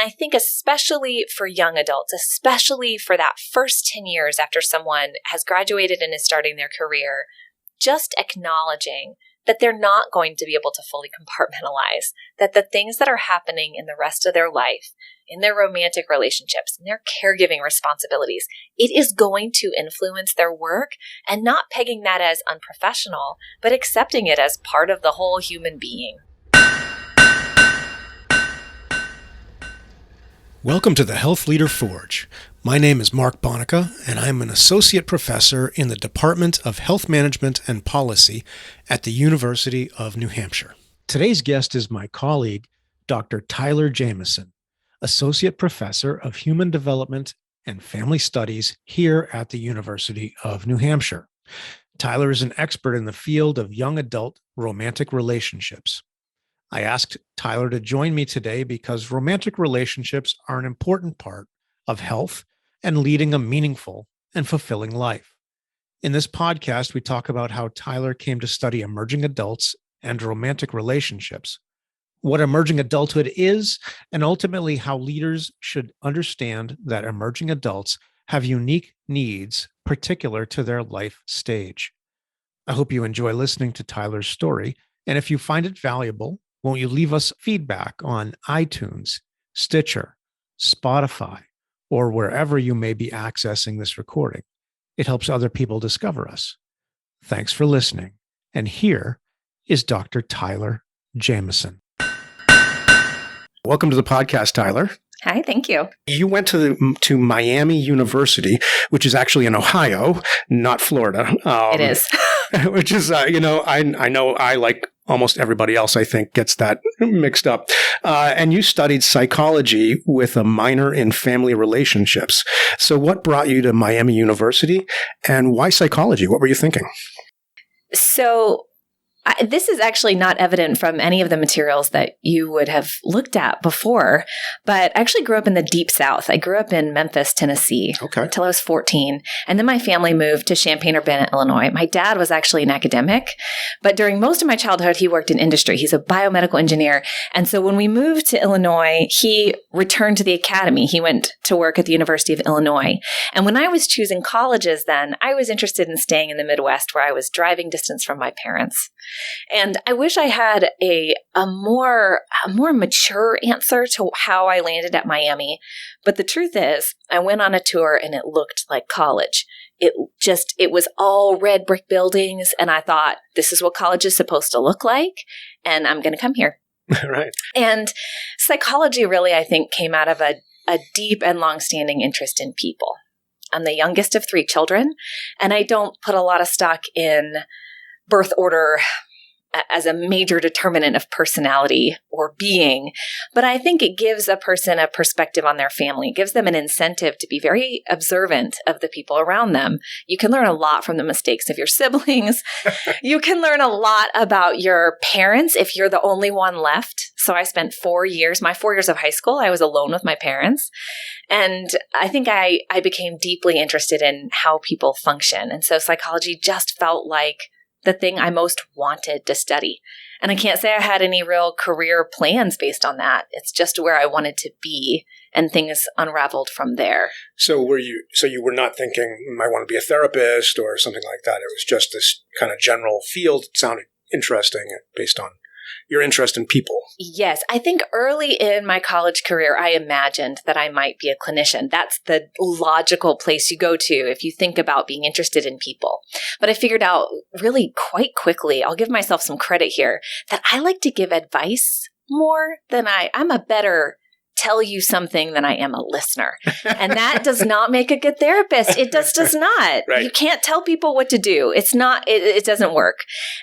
I think especially for young adults, especially for that first 10 years after someone has graduated and is starting their career, just acknowledging that they're not going to be able to fully compartmentalize, that the things that are happening in the rest of their life, in their romantic relationships, in their caregiving responsibilities, it is going to influence their work, and not pegging that as unprofessional, but accepting it as part of the whole human being. Welcome to the Health Leader Forge. My name is Mark Bonica, and I'm an associate professor in the Department of Health Management and Policy at the University of New Hampshire. Today's guest is my colleague, Dr. Tyler Jamison, associate professor of Human Development and Family Studies here at the University of New Hampshire. Tyler is an expert in the field of young adult romantic relationships. I asked Tyler to join me today because romantic relationships are an important part of health and leading a meaningful and fulfilling life. In this podcast, we talk about how Tyler came to study emerging adults and romantic relationships, what emerging adulthood is, and ultimately how leaders should understand that emerging adults have unique needs particular to their life stage. I hope you enjoy listening to Tyler's story, and if you find it valuable, won't you leave us feedback on iTunes, Stitcher, Spotify, or wherever you may be accessing this recording? It helps other people discover us. Thanks for listening. And here is Dr. Tyler Jamison. Welcome to the podcast, Tyler. Hi, thank you. You went to Miami University, which is actually in Ohio, not Florida. It is. Which is, I know I, like almost everybody else, I think, gets that mixed up. And you studied psychology with a minor in family relationships. So what brought you to Miami University, and why psychology? What were you thinking? So this is actually not evident from any of the materials that you would have looked at before, but I actually grew up in the Deep South. I grew up in Memphis, Tennessee, until I was 14. And then my family moved to Champaign-Urbana, Illinois. My dad was actually an academic, but during most of my childhood, he worked in industry. He's a biomedical engineer. And so when we moved to Illinois, he returned to the academy. He went to work at the University of Illinois. And when I was choosing colleges then, I was interested in staying in the Midwest, where I was driving distance from my parents. And I wish I had a more mature answer to how I landed at Miami. But the truth is, I went on a tour and it looked like college. It was all red brick buildings. And I thought, this is what college is supposed to look like. And I'm going to come here. Right. And psychology really, I think, came out of a deep and longstanding interest in people. I'm the youngest of 3 children, and I don't put a lot of stock in birth order as a major determinant of personality or being. But I think it gives a person a perspective on their family. It gives them an incentive to be very observant of the people around them. You can learn a lot from the mistakes of your siblings. You can learn a lot about your parents if you're the only one left. So I spent 4 years, my 4 years of high school, I was alone with my parents. And I think I became deeply interested in how people function. And so psychology just felt like the thing I most wanted to study. And I can't say I had any real career plans based on that. It's just where I wanted to be, and things unraveled from there. So you were not thinking, I want to be a therapist or something like that. It was just this kind of general field. It sounded interesting based on your interest in people. Yes. I think early in my college career, I imagined that I might be a clinician. That's the logical place you go to if you think about being interested in people. But I figured out really quite quickly, I'll give myself some credit here, that I like to give advice more than I'm a better tell you something than I am a listener. And that does not make a good therapist. It just does not. Right. You can't tell people what to do. It doesn't work.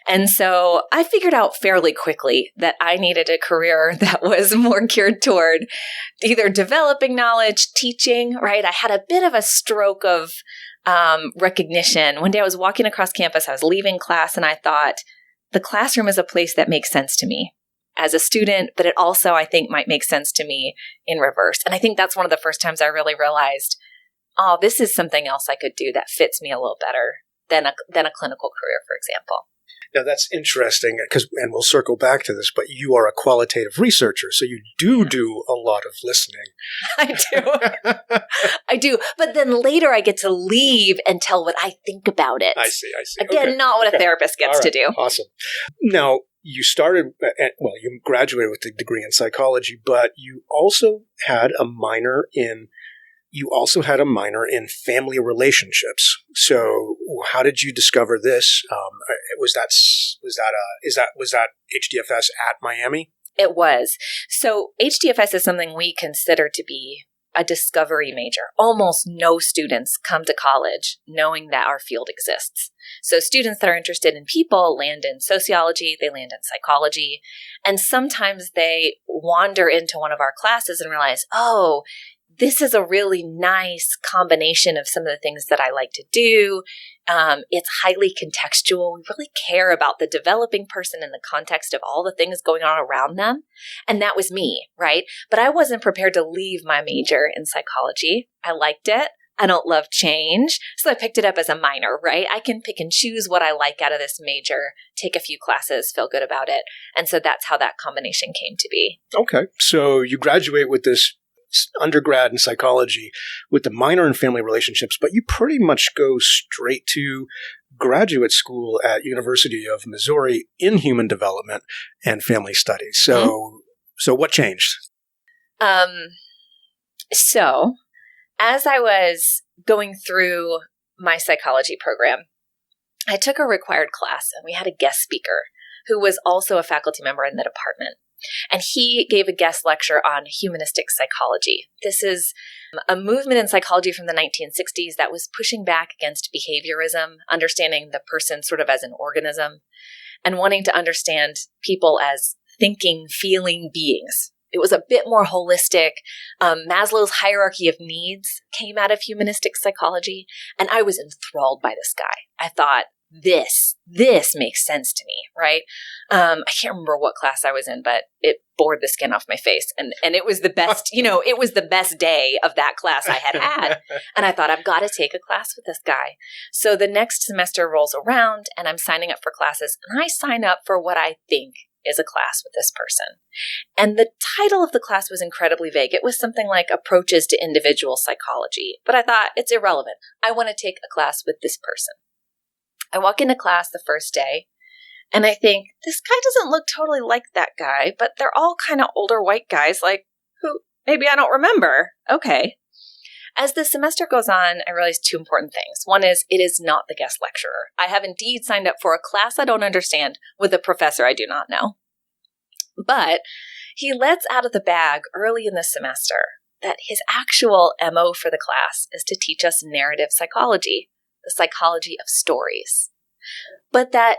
And so I figured out fairly quickly that I needed a career that was more geared toward either developing knowledge, teaching, right? I had a bit of a stroke of recognition. One day I was walking across campus, I was leaving class, and I thought, the classroom is a place that makes sense to me as a student, but it also, I think, might make sense to me in reverse. And I think that's one of the first times I really realized, this is something else I could do that fits me a little better than a clinical career, for example. Now, that's interesting and we'll circle back to this, but you are a qualitative researcher, so you do a lot of listening. I do. I do. But then later I get to leave and tell what I think about it. I see. Again, not what a therapist gets to do. Awesome. Now, you you graduated with a degree in psychology, but you also had a minor in family relationships. So, how did you discover this? Was that HDFS at Miami? It was. So, HDFS is something we consider to be a discovery major. Almost no students come to college knowing that our field exists. So, students that are interested in people land in sociology, they land in psychology, and sometimes they wander into one of our classes and realize, oh, this is a really nice combination of some of the things that I like to do. It's highly contextual. We really care about the developing person in the context of all the things going on around them. And that was me, right? But I wasn't prepared to leave my major in psychology. I liked it. I don't love change. So I picked it up as a minor, right? I can pick and choose what I like out of this major, take a few classes, feel good about it. And so that's how that combination came to be. Okay. So you graduate with this undergrad in psychology with the minor in family relationships, but you pretty much go straight to graduate school at University of Missouri in human development and family studies. So what changed? So as I was going through my psychology program, I took a required class and we had a guest speaker who was also a faculty member in the department. And he gave a guest lecture on humanistic psychology. This is a movement in psychology from the 1960s that was pushing back against behaviorism, understanding the person sort of as an organism, and wanting to understand people as thinking, feeling beings. It was a bit more holistic. Maslow's hierarchy of needs came out of humanistic psychology, and I was enthralled by this guy. I thought, this makes sense to me, right? I can't remember what class I was in, but it bored the skin off my face. And it was the best, it was the best day of that class I had. And I thought, I've got to take a class with this guy. So the next semester rolls around and I'm signing up for classes, and I sign up for what I think is a class with this person. And the title of the class was incredibly vague. It was something like Approaches to Individual Psychology. But I thought, it's irrelevant. I want to take a class with this person. I walk into class the first day, and I think, this guy doesn't look totally like that guy, but they're all kind of older white guys, like, who maybe I don't remember. Okay. As the semester goes on, I realize two important things. One is, it is not the guest lecturer. I have indeed signed up for a class I don't understand with a professor I do not know. But he lets out of the bag early in the semester that his actual MO for the class is to teach us narrative psychology, the psychology of stories. But that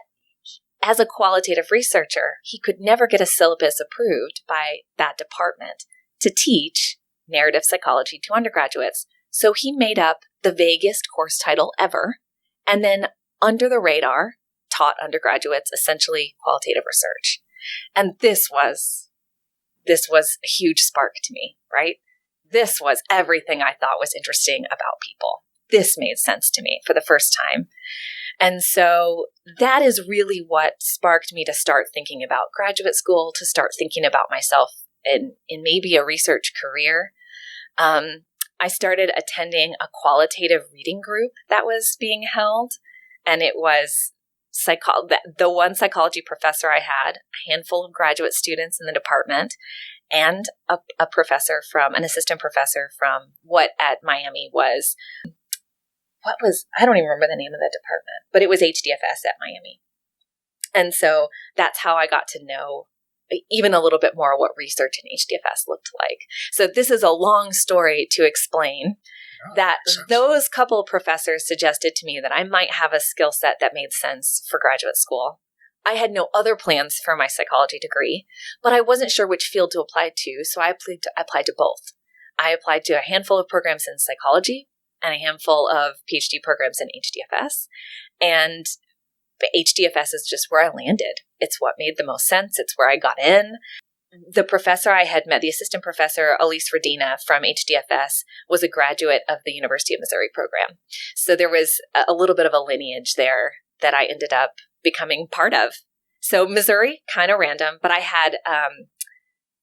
as a qualitative researcher, he could never get a syllabus approved by that department to teach narrative psychology to undergraduates. So he made up the vaguest course title ever, and then under the radar taught undergraduates essentially qualitative research. And this was a huge spark to me, right? This was everything I thought was interesting about people. This made sense to me for the first time. And so that is really what sparked me to start thinking about graduate school, to start thinking about myself in maybe a research career. I started attending a qualitative reading group that was being held, and it was the one psychology professor I had, a handful of graduate students in the department, and a professor an assistant professor from what at Miami was, I don't even remember the name of the department, but it was HDFS at Miami. And so that's how I got to know even a little bit more what research in HDFS looked like. So this is a long story to explain that those couple of professors suggested to me that I might have a skill set that made sense for graduate school. I had no other plans for my psychology degree, but I wasn't sure which field to apply to, so I applied to both. I applied to a handful of programs in psychology and a handful of PhD programs in HDFS, and HDFS is just where I landed. It's what made the most sense. It's where I got in. The professor I had met, the assistant professor, Elise Radina from HDFS, was a graduate of the University of Missouri program. So there was a little bit of a lineage there that I ended up becoming part of. So Missouri, kind of random, but I had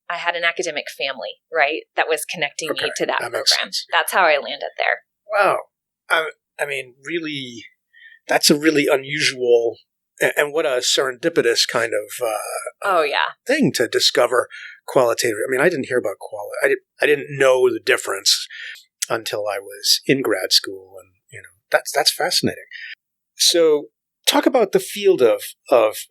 an academic family, right, that was connecting me to that program. That's how I landed there. Wow. I mean, really, that's a really unusual and what a serendipitous kind of thing to discover qualitative. I mean, I didn't hear about quality. I didn't know the difference until I was in grad school, and that's fascinating. So, talk about the field of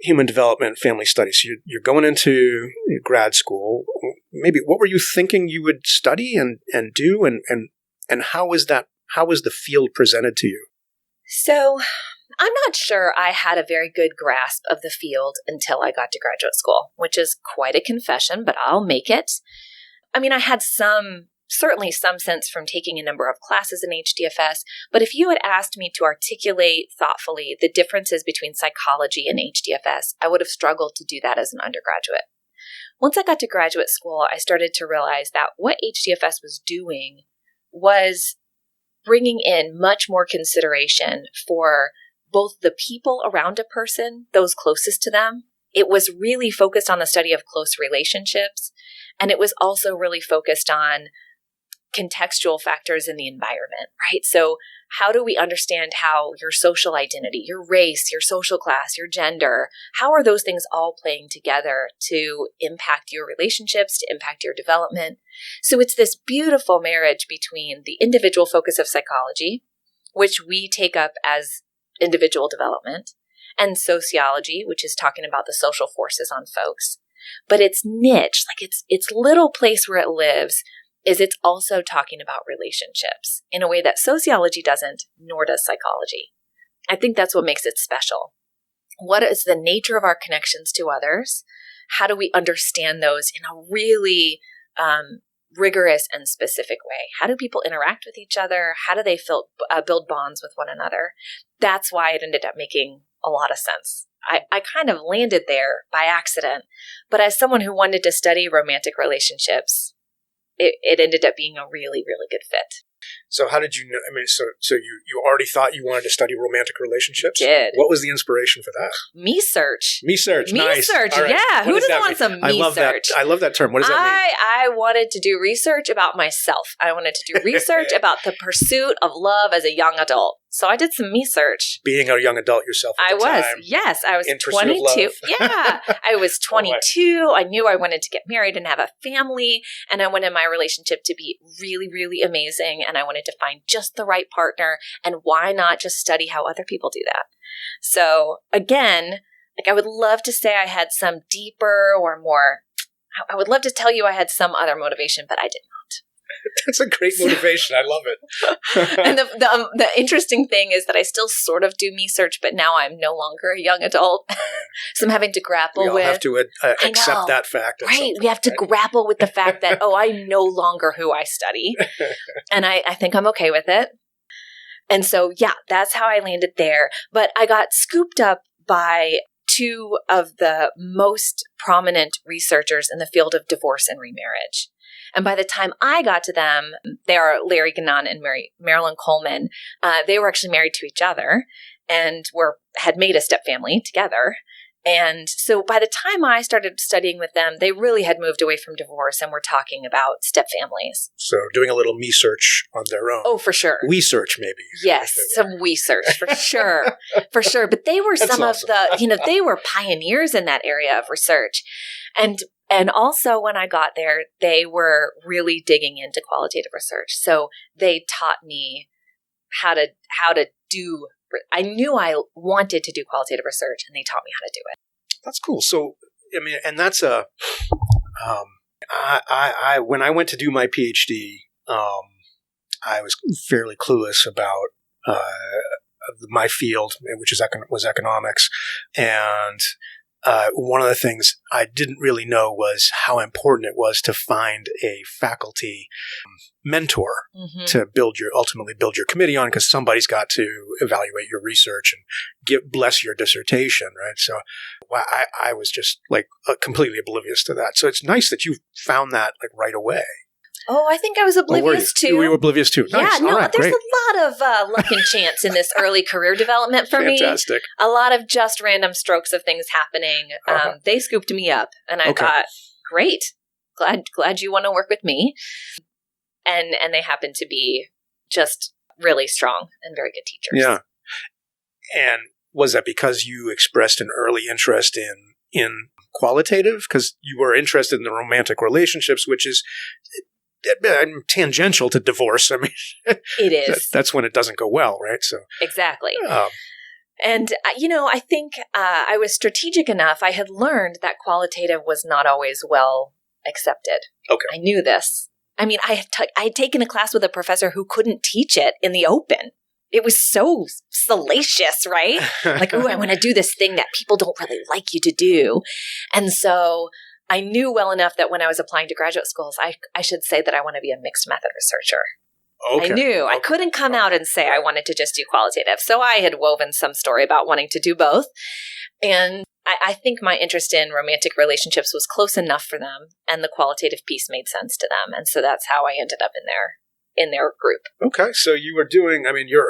human development, family studies. So you're going into grad school. Maybe what were you thinking you would study and do, and how was that? How was the field presented to you? So, I'm not sure I had a very good grasp of the field until I got to graduate school, which is quite a confession, but I'll make it. I mean, I had certainly some sense from taking a number of classes in HDFS, but if you had asked me to articulate thoughtfully the differences between psychology and HDFS, I would have struggled to do that as an undergraduate. Once I got to graduate school, I started to realize that what HDFS was doing was bringing in much more consideration for both the people around a person, those closest to them. It was really focused on the study of close relationships, and it was also really focused on contextual factors in the environment, right? So how do we understand how your social identity, your race, your social class, your gender, how are those things all playing together to impact your relationships, to impact your development? So it's this beautiful marriage between the individual focus of psychology, which we take up as individual development, and sociology, which is talking about the social forces on folks. But its niche, like its little place where it lives, is it's also talking about relationships in a way that sociology doesn't, nor does psychology. I think that's what makes it special. What is the nature of our connections to others? How do we understand those in a really rigorous and specific way? How do people interact with each other? How do they build bonds with one another? That's why it ended up making a lot of sense. I kind of landed there by accident, but as someone who wanted to study romantic relationships, it ended up being a really, really good fit. So how did you know? I mean, so you already thought you wanted to study romantic relationships? I did. What was the inspiration for that? Me search. Nice. Right. Yeah. Who doesn't want some me search? I love that term. What does that mean? I wanted to do research about myself. I wanted to do research about the pursuit of love as a young adult. So I did some me search. Being a young adult yourself at the time. Yes. I was 22. Yeah. I was 22. I knew I wanted to get married and have a family. And I wanted my relationship to be really, really amazing. And I wanted to find just the right partner. And why not just study how other people do that? So again, like I would love to say I had some deeper or more, I would love to tell you I had some other motivation, but I did not. That's a great motivation. I love it. And the interesting thing is that I still sort of do me search, but now I'm no longer a young adult. So I'm having to grapple with. We all have to accept that fact. Right. We have to grapple with the fact that, I'm no longer who I study. And I think I'm okay with it. And so, that's how I landed there. But I got scooped up by two of the most prominent researchers in the field of divorce and remarriage. And by the time I got to them, they are Larry Gannon and Marilyn Coleman. They were actually married to each other and had made a stepfamily together. And so by the time I started studying with them, they really had moved away from divorce and were talking about stepfamilies. So doing a little me search on their own. Oh, for sure. We search, maybe. Yes, some we search for sure. For sure. But they were some of the, they were pioneers in that area of research. And also when I got there, they were really digging into qualitative research. So they taught me how to do. I knew I wanted to do qualitative research, and they taught me how to do it. That's cool. So, I mean, and that's I when I went to do my PhD, I was fairly clueless about my field, which was economics, and one of the things I didn't really know was how important it was to find a faculty mentor to ultimately build your committee on, because somebody's got to evaluate your research and bless your dissertation, right? So I was just like completely oblivious to that. So it's nice that you found that like right away. Oh, I think I was oblivious too. You were oblivious too. Nice. Yeah, no, all right, there's great. a lot of luck and chance in this early career development for me. Fantastic. A lot of just random strokes of things happening. They scooped me up, and I thought, great, glad you want to work with me. And they happen to be just really strong and very good teachers. Yeah. And was that because you expressed an early interest in qualitative? Because you were interested in the romantic relationships, which is tangential to divorce. I mean, it is. That's when it doesn't go well, right? So exactly. And, I think I was strategic enough. I had learned that qualitative was not always well accepted. Okay. I knew this. I mean, I had taken a class with a professor who couldn't teach it in the open. It was so salacious, right? Like, oh, I want to do this thing that people don't really like you to do. And so I knew well enough that when I was applying to graduate schools, I should say that I want to be a mixed method researcher. Okay. I knew. I couldn't come out and say I wanted to just do qualitative. So I had woven some story about wanting to do both. And I think my interest in romantic relationships was close enough for them, and the qualitative piece made sense to them. And so that's how I ended up in their group. Okay. So you were doing,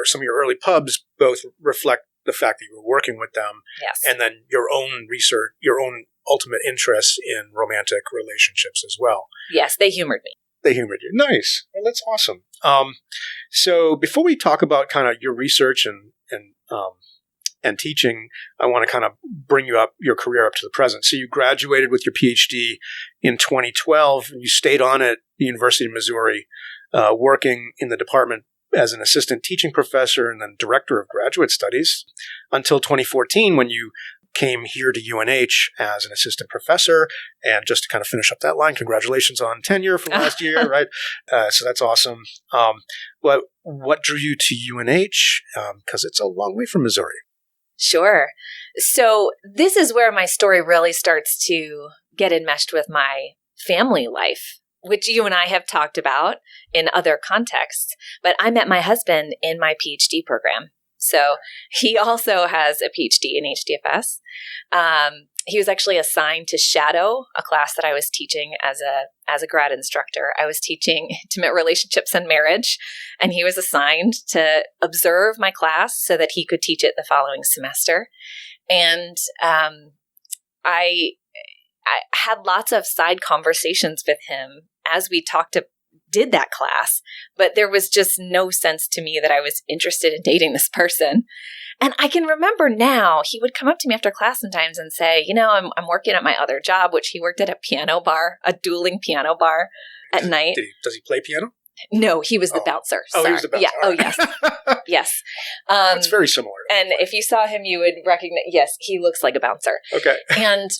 some of your early pubs both reflect the fact that you were working with them. Yes. And then your own research, your own ultimate interest in romantic relationships as well. Yes, they humored me. They humored you. Nice. Well, that's awesome. So before we talk about kind of your research and teaching, I want to kind of bring your career up to the present. So you graduated with your PhD in 2012, and you stayed on at the University of Missouri, working in the department as an assistant teaching professor and then director of graduate studies until 2014, when you came here to UNH as an assistant professor. And just to kind of finish up that line, congratulations on tenure from last year, right? So that's awesome. What drew you to UNH? Because it's a long way from Missouri. Sure. So this is where my story really starts to get enmeshed with my family life, which you and I have talked about in other contexts. But I met my husband in my PhD program. So he also has a PhD in HDFS. He was actually assigned to shadow a class that I was teaching as a grad instructor. I was teaching intimate relationships and marriage, and he was assigned to observe my class so that he could teach it the following semester. And I had lots of side conversations with him as we did that class, but there was just no sense to me that I was interested in dating this person. And I can remember now, he would come up to me after class sometimes and say, I'm working at my other job, which he worked at a piano bar, a dueling piano bar at night. Does he play piano? No, he was the bouncer. Oh, he was the bouncer. Yeah. Oh, yes. Yes. That's very similar. And if you saw him, you would recognize, yes, he looks like a bouncer. Okay. And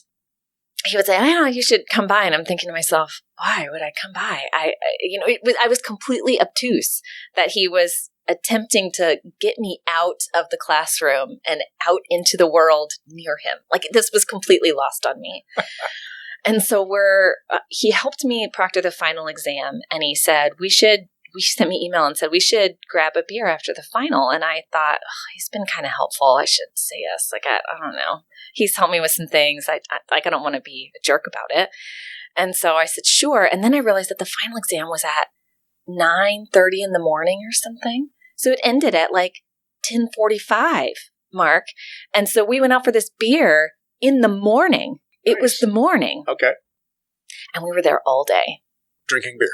he would say, you should come by. And I'm thinking to myself, why would I come by? I was completely obtuse that he was attempting to get me out of the classroom and out into the world near him. Like, this was completely lost on me. And so he helped me proctor the final exam, and he said, we sent me email and said, we should grab a beer after the final. And I thought, he's been kind of helpful. I should say yes. Like, I don't know. He's helped me with some things. I don't want to be a jerk about it. And so I said, sure. And then I realized that the final exam was at 9:30 in the morning or something. So it ended at like 10:45, Mark. And so we went out for this beer in the morning. Nice. It was the morning. Okay. And we were there all day. Drinking beer.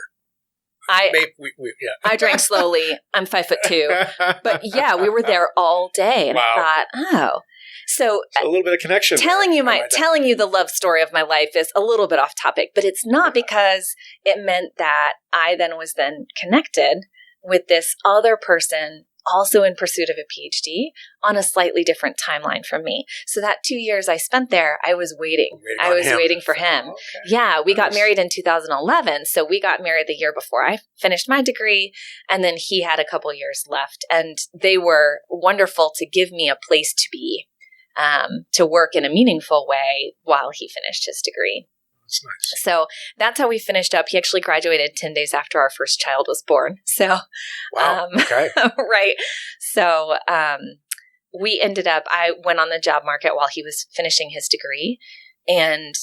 I drank slowly. I'm 5'2". But yeah, we were there all day. And I thought, So a little bit of connection. Telling you the love story of my life is a little bit off topic, but it's not because it meant that I was connected with this other person also in pursuit of a PhD on a slightly different timeline from me. So that 2 years I spent there, I was waiting. I was waiting for him. Okay. Yeah, we got married in 2011. So we got married the year before I finished my degree. And then he had a couple years left. And they were wonderful to give me a place to be, to work in a meaningful way while he finished his degree. That's nice. So that's how we finished up. He actually graduated 10 days after our first child was born. So, wow. Okay. Right. So, we ended up, I went on the job market while he was finishing his degree. And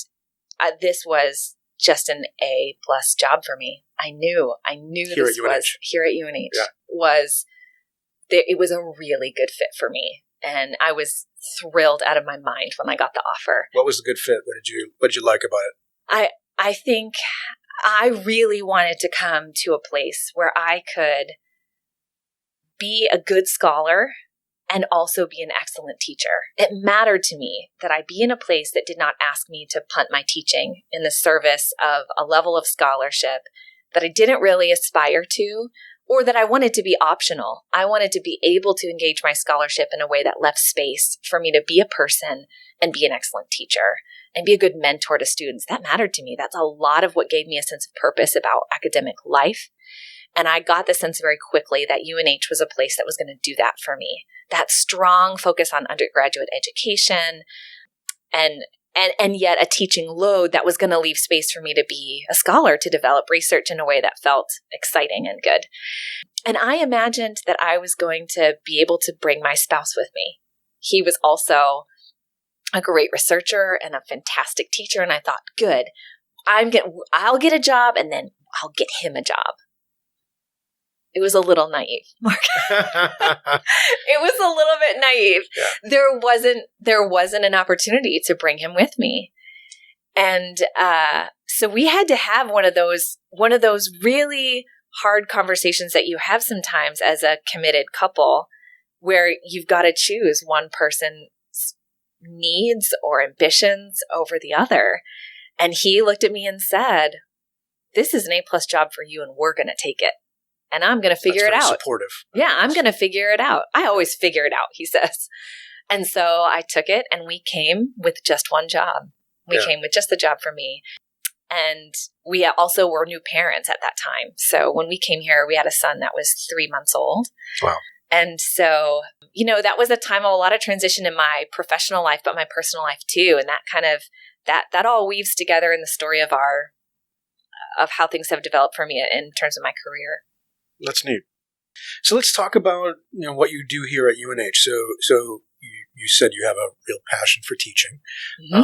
this was just an A+ job for me. I knew Here this at UNH. was here at UNH Yeah. it was a really good fit for me. And I was thrilled out of my mind when I got the offer. What was the good fit? What did you like about it? I think I really wanted to come to a place where I could be a good scholar and also be an excellent teacher. It mattered to me that I be in a place that did not ask me to punt my teaching in the service of a level of scholarship that I didn't really aspire to, or that I wanted to be optional. I wanted to be able to engage my scholarship in a way that left space for me to be a person and be an excellent teacher and be a good mentor to students. That mattered to me. That's a lot of what gave me a sense of purpose about academic life. And I got the sense very quickly that UNH was a place that was going to do that for me. That strong focus on undergraduate education and yet a teaching load that was going to leave space for me to be a scholar, to develop research in a way that felt exciting and good. And I imagined that I was going to be able to bring my spouse with me. He was also a great researcher and a fantastic teacher. And I thought, good, I'll get a job and then I'll get him a job. It was a little naive, Mark. It was a little bit naive. Yeah. There wasn't an opportunity to bring him with me. And so we had to have one of those really hard conversations that you have sometimes as a committed couple, where you've got to choose one person's needs or ambitions over the other. And he looked at me and said, "This is an A+ job for you and we're going to take it. And I'm going to figure it out." Supportive. Yeah, I'm going to figure it out. I always figure it out, he says. And so I took it and we came with just one job. We came with just the job for me. And we also were new parents at that time. So when we came here, we had a son that was 3 months old. Wow. And so, that was a time of a lot of transition in my professional life, but my personal life too. And that kind of, that all weaves together in the story of how things have developed for me in terms of my career. That's neat. So let's talk about what you do here at UNH. So you said you have a real passion for teaching. Mm-hmm.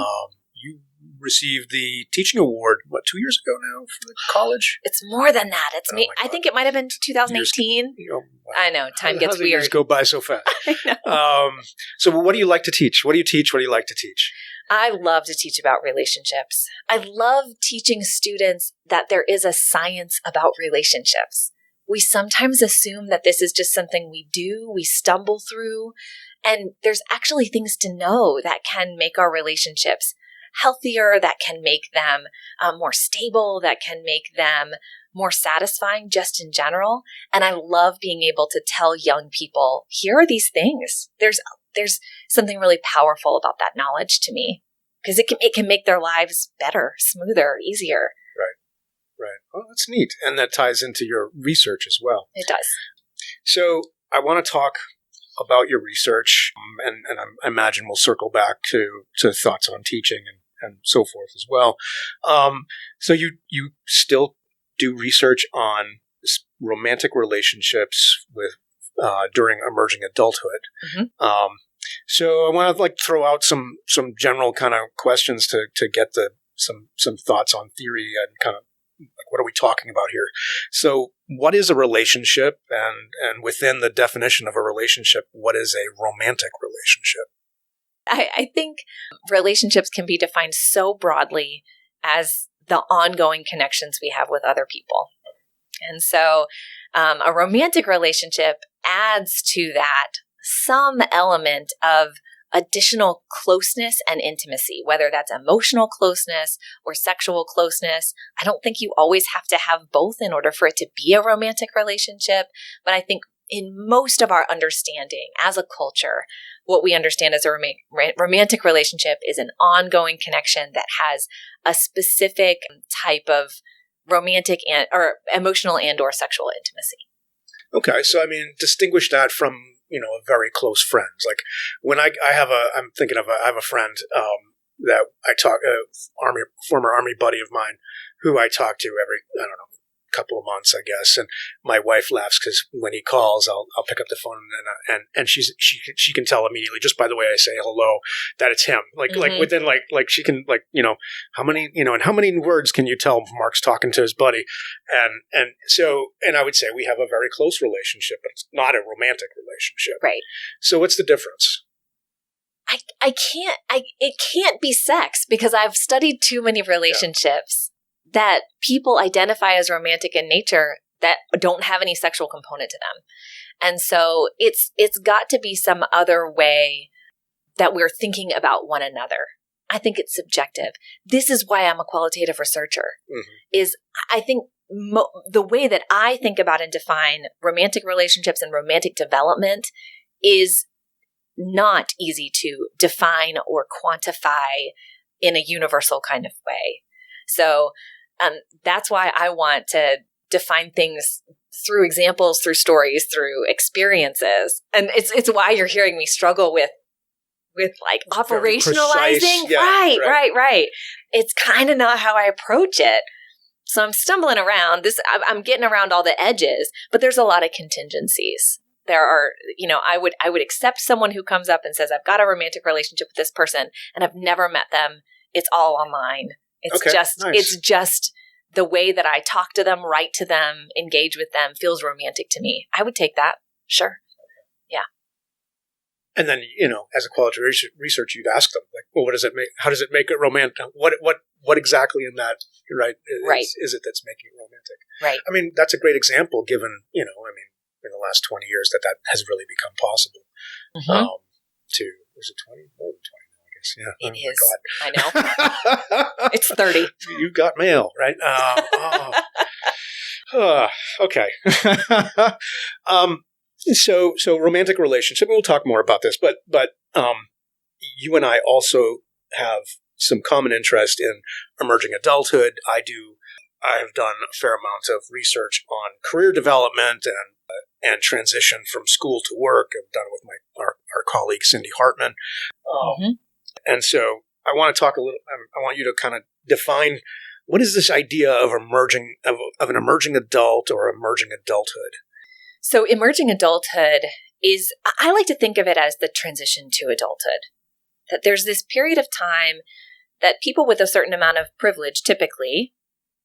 You received the teaching award 2 years ago now for the college? It's more than that. I think it might have been 2018. Wow. I know, time gets weird. Years go by so fast. I know. So what do you like to teach? What do you teach? What do you like to teach? I love to teach about relationships. I love teaching students that there is a science about relationships. We sometimes assume that this is just something we do, we stumble through, and there's actually things to know that can make our relationships healthier, that can make them more stable, that can make them more satisfying just in general. And I love being able to tell young people, here are these things. There's something really powerful about that knowledge to me, because it can make their lives better, smoother, easier. Right. Well, that's neat. And that ties into your research as well. It does. So I want to talk about your research, and I imagine we'll circle back to thoughts on teaching and so forth as well. So you still do research on romantic relationships with during emerging adulthood. Mm-hmm. So I want to throw out some general kind of questions to get some thoughts on theory and kind of what are we talking about here? So what is a relationship? And within the definition of a relationship, what is a romantic relationship? I think relationships can be defined so broadly as the ongoing connections we have with other people. And so a romantic relationship adds to that some element of additional closeness and intimacy, whether that's emotional closeness or sexual closeness. I don't think you always have to have both in order for it to be a romantic relationship. But I think in most of our understanding as a culture, what we understand as a romantic relationship is an ongoing connection that has a specific type of romantic or emotional and or sexual intimacy. Okay. So, distinguish that from a very close friends. Like when I have a friend that I talk, former Army buddy of mine, who I talk to every, couple of months, I guess. And my wife laughs because when he calls, I'll pick up the phone and she can tell immediately, just by the way I say hello, that it's him. Like within she can how many words can you tell Mark's talking to his buddy? And I would say we have a very close relationship, but it's not a romantic relationship. Right. So what's the difference? It can't be sex, because I've studied too many relationships that people identify as romantic in nature that don't have any sexual component to them. And so it's got to be some other way that we're thinking about one another. I think it's subjective. This is why I'm a qualitative researcher, is I think the way that I think about and define romantic relationships and romantic development is not easy to define or quantify in a universal kind of way. So that's why I want to define things through examples, through stories, through experiences. And it's why you're hearing me struggle with like it's operationalizing. Right. It's kind of not how I approach it. So I'm stumbling around I'm getting around all the edges, but there's a lot of contingencies. There are, I would accept someone who comes up and says, I've got a romantic relationship with this person and I've never met them. It's all online. It's just the way that I talk to them, write to them, engage with them feels romantic to me. I would take that. Sure. Yeah. And then, as a qualitative researcher, you'd ask them, like, well, what does it make? How does it make it romantic? What exactly in that, is it that's making it romantic? Right. I mean, that's a great example given, in the last 20 years that has really become possible. Was it 20? More than 20 now, I guess. Yeah. It is. I know. It's 30. You got mail, right? Okay. So romantic relationship, and we'll talk more about this, but you and I also have some common interest in emerging adulthood. I've done a fair amount of research on career development and transition from school to work. I've done it with our colleague Cindy Hartman. And so I want to talk a little. I want you to kind of define what is this idea of an emerging adult or emerging adulthood. So emerging adulthood is, I like to think of it as the transition to adulthood. That there's this period of time that people with a certain amount of privilege typically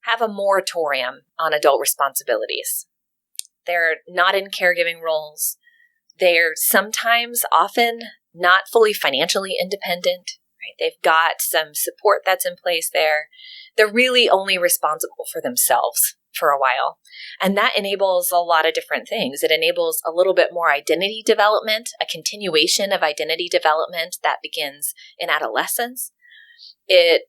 have a moratorium on adult responsibilities. They're not in caregiving roles. They're often not fully financially independent. Right? They've got some support that's in place there. They're really only responsible for themselves for a while. And that enables a lot of different things. It enables a little bit more identity development, a continuation of identity development that begins in adolescence. It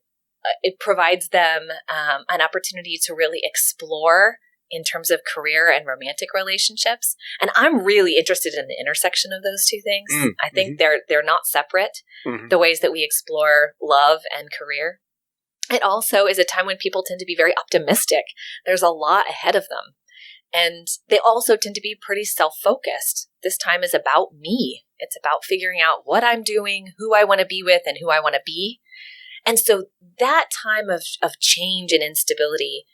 provides them an opportunity to really explore in terms of career and romantic relationships. And I'm really interested in the intersection of those two things. I think they're not separate, the ways that we explore love and career. It also is a time when people tend to be very optimistic. There's a lot ahead of them. And they also tend to be pretty self-focused. This time is about me. It's about figuring out what I'm doing, who I want to be with, and who I want to be. And so that time of change and instability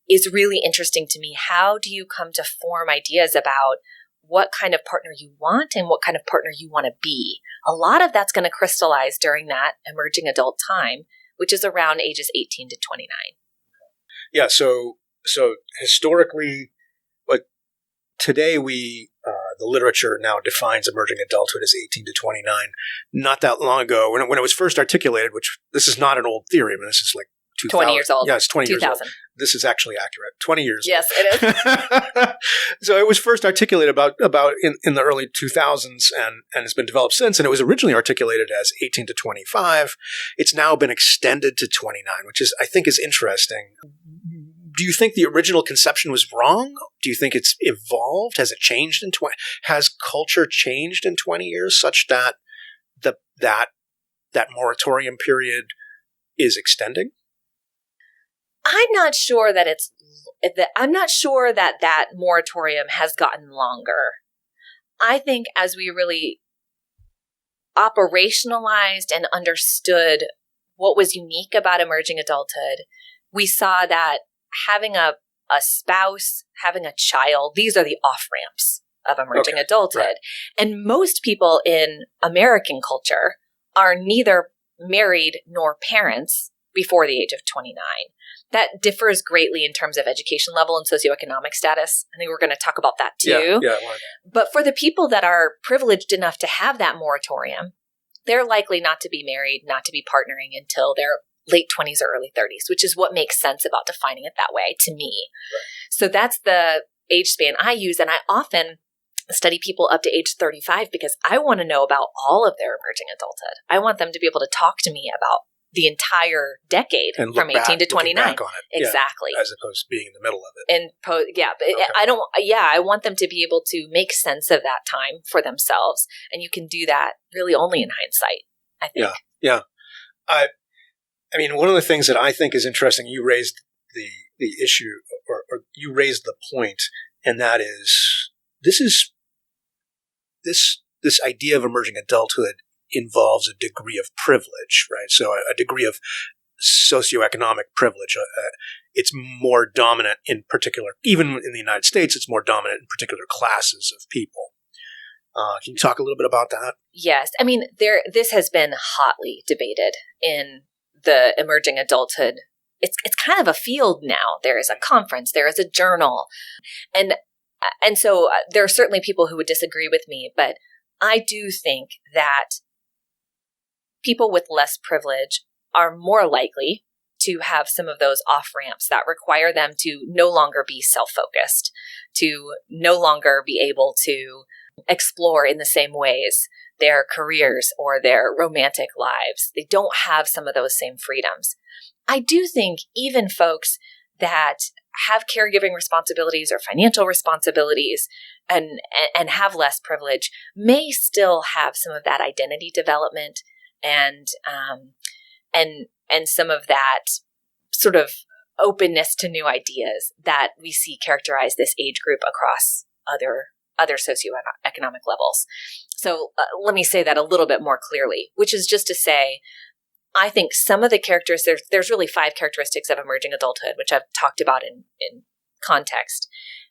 is really interesting to me. How do you come to form ideas about what kind of partner you want and what kind of partner you want to be? A lot of that's going to crystallize during that emerging adult time, which is around ages 18 to 29. Yeah, so historically, but today the literature now defines emerging adulthood as 18 to 29. Not that long ago, when it was first articulated, which this is not an old theory, I mean, this is like 20 years old. Yeah, it's 20 years old. This is actually accurate. 20 years yes, old. Yes, it is. So it was first articulated about in the early 2000s and has been developed since. And it was originally articulated as 18 to 25. It's now been extended to 29, which I think is interesting. Do you think the original conception was wrong? Do you think it's evolved? Has it changed has culture changed in 20 years such that that moratorium period is extending? I'm not sure that that moratorium has gotten longer. I think as we really operationalized and understood what was unique about emerging adulthood, we saw that having a a spouse, having a child. These are the off-ramps of emerging adulthood. Right. And most people in American culture are neither married nor parents before the age of 29. That differs greatly in terms of education level and socioeconomic status. I think we're going to talk about that too. Yeah. But for the people that are privileged enough to have that moratorium, they're likely not to be married, not to be partnering until their late 20s or early 30s, which is what makes sense about defining it that way to me. Right. So that's the age span I use. And I often study people up to age 35 because I want to know about all of their emerging adulthood. I want them to be able to talk to me about the entire decade from 18 to 29. Back on it. Exactly. Yeah, as opposed to being in the middle of it. And I want them to be able to make sense of that time for themselves. And you can do that really only in hindsight, I think. Yeah. I mean, one of the things that I think is interesting, you raised the issue or you raised the point, and that is this idea of emerging adulthood involves a degree of privilege, right? So a degree of socioeconomic privilege. It's more dominant in particular, even in the United States, it's more dominant in particular classes of people. Can you talk a little bit about that? Yes. I mean, this has been hotly debated in the emerging adulthood. It's kind of a field now. There is a conference, there is a journal. And so there are certainly people who would disagree with me, but I do think that people with less privilege are more likely to have some of those off-ramps that require them to no longer be self-focused, to no longer be able to explore in the same ways their careers or their romantic lives. They don't have some of those same freedoms. I do think even folks that have caregiving responsibilities or financial responsibilities and have less privilege may still have some of that identity development and some of that sort of openness to new ideas that we see characterize this age group across other socioeconomic levels. So let me say that a little bit more clearly, which is just to say, I think some of the characters, there's really 5 characteristics of emerging adulthood, which I've talked about in context.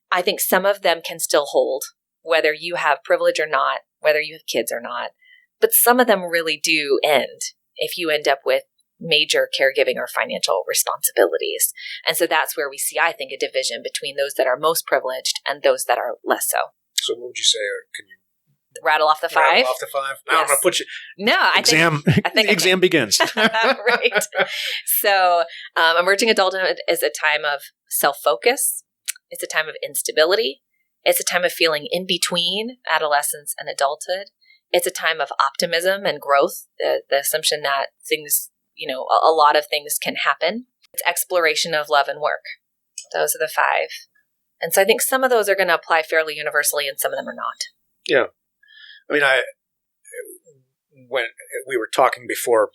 I think some of them can still hold, whether you have privilege or not, whether you have kids or not. But some of them really do end if you end up with major caregiving or financial responsibilities. And so that's where we see, I think, a division between those that are most privileged and those that are less so. So what would you say, or can you rattle off the 5? Rattle off the 5? Now yes. I'm going to put you. No, I think the exam begins. Right. So emerging adulthood is a time of self-focus. It's a time of instability. It's a time of feeling in between adolescence and adulthood. It's a time of optimism and growth, the assumption that things, a lot of things can happen. It's exploration of love and work. Those are the 5. And so I think some of those are going to apply fairly universally and some of them are not. Yeah. I mean, when we were talking before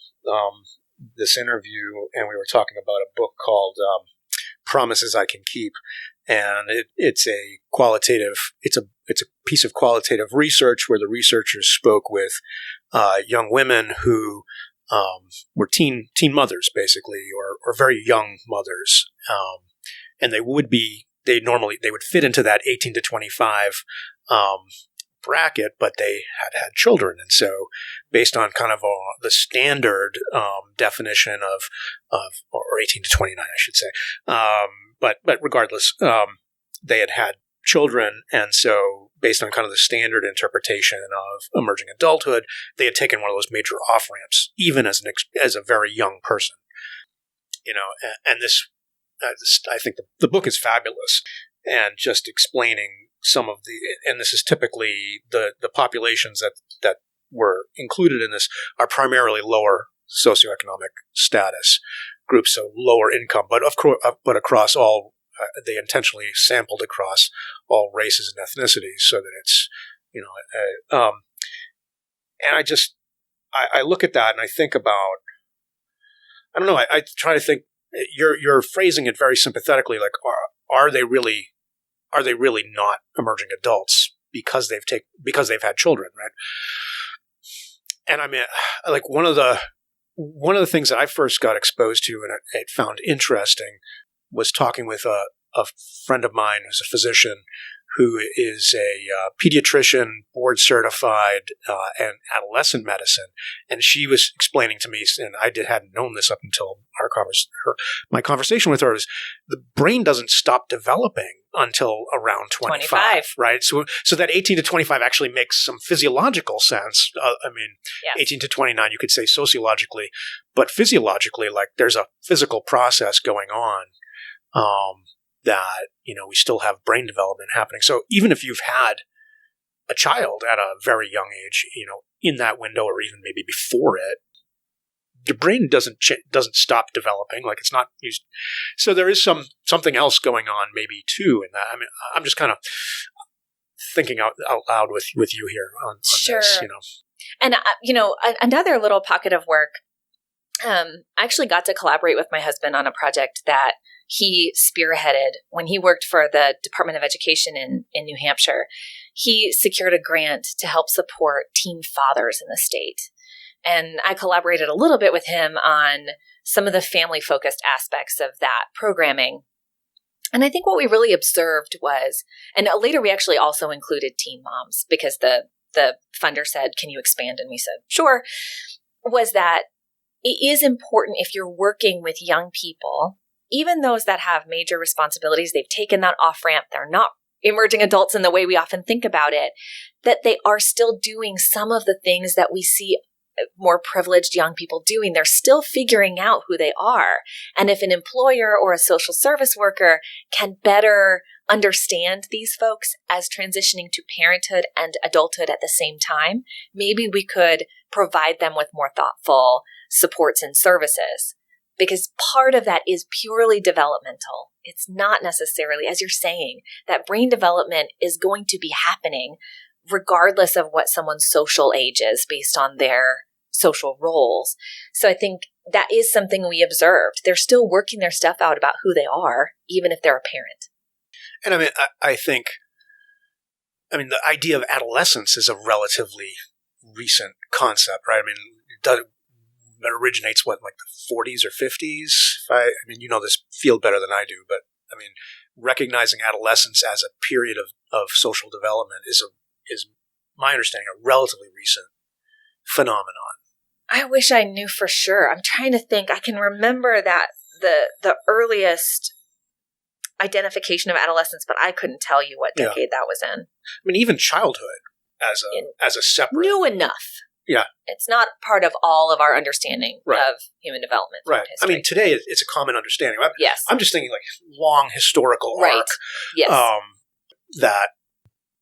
this interview, and we were talking about a book called Promises I Can Keep, and it's a piece of qualitative research where the researchers spoke with young women who were teen mothers, basically, or very young mothers, and they would fit into that 18 to 25 bracket, but they had children, and so based on kind of the standard definition of or 18 to 29, I should say, but regardless, they had children, and so based on kind of the standard interpretation of emerging adulthood, they had taken one of those major off ramps, even as a very young person, and this I think the book is fabulous, and just explaining some of and this is typically the populations that were included in this are primarily lower socioeconomic status groups, so lower income, but across all, they intentionally sampled across all races and ethnicities, so that it's, and I look at that and I think about, I don't know, I try to think, you're phrasing it very sympathetically, like, are they really not emerging adults because they've had children, right? And I mean, like one of the things that I first got exposed to and I found interesting was talking with a a friend of mine who's a physician who is a pediatrician, board certified in adolescent medicine. And she was explaining to me, and hadn't known this up until my conversation with her, is the brain doesn't stop developing until around 25. Right? So that 18 to 25 actually makes some physiological sense. Yes. 18 to 29, you could say sociologically, but physiologically, like there's a physical process going on that, we still have brain development happening. So even if you've had a child at a very young age, in that window or even maybe before it, the brain doesn't stop developing. Like it's not used. So there is something else going on maybe too in that. I mean, I'm just kind of thinking out loud with you here on sure. This, And, another little pocket of work, I actually got to collaborate with my husband on a project that he spearheaded when he worked for the Department of Education in New Hampshire. He secured a grant to help support teen fathers in the state. And I collaborated a little bit with him on some of the family-focused aspects of that programming. And I think what we really observed was, and later we actually also included teen moms because the funder said, can you expand? And we said, sure, was that it is important if you're working with young people, even those that have major responsibilities, they've taken that off-ramp, they're not emerging adults in the way we often think about it, that they are still doing some of the things that we see more privileged young people doing. They're still figuring out who they are. And if an employer or a social service worker can better understand these folks as transitioning to parenthood and adulthood at the same time, maybe we could provide them with more thoughtful supports and services. Because part of that is purely developmental. It's not necessarily, as you're saying, that brain development is going to be happening regardless of what someone's social age is based on their social roles. So I think that is something we observed. They're still working their stuff out about who they are, even if they're a parent. And I mean, I think the idea of adolescence is a relatively recent concept, right? I mean, it originates like the 40s or 50s. You know this field better than I do, but recognizing adolescence as a period of social development is my understanding a relatively recent phenomenon. I wish I knew for sure. I'm trying to think. I can remember that the earliest identification of adolescence, but I couldn't tell you what decade that was in. Even childhood as a separate new enough. Yeah. It's not part of all of our understanding of human development. Right. History. Today it's a common understanding. Yes. I'm just thinking like long historical arc. Yes. That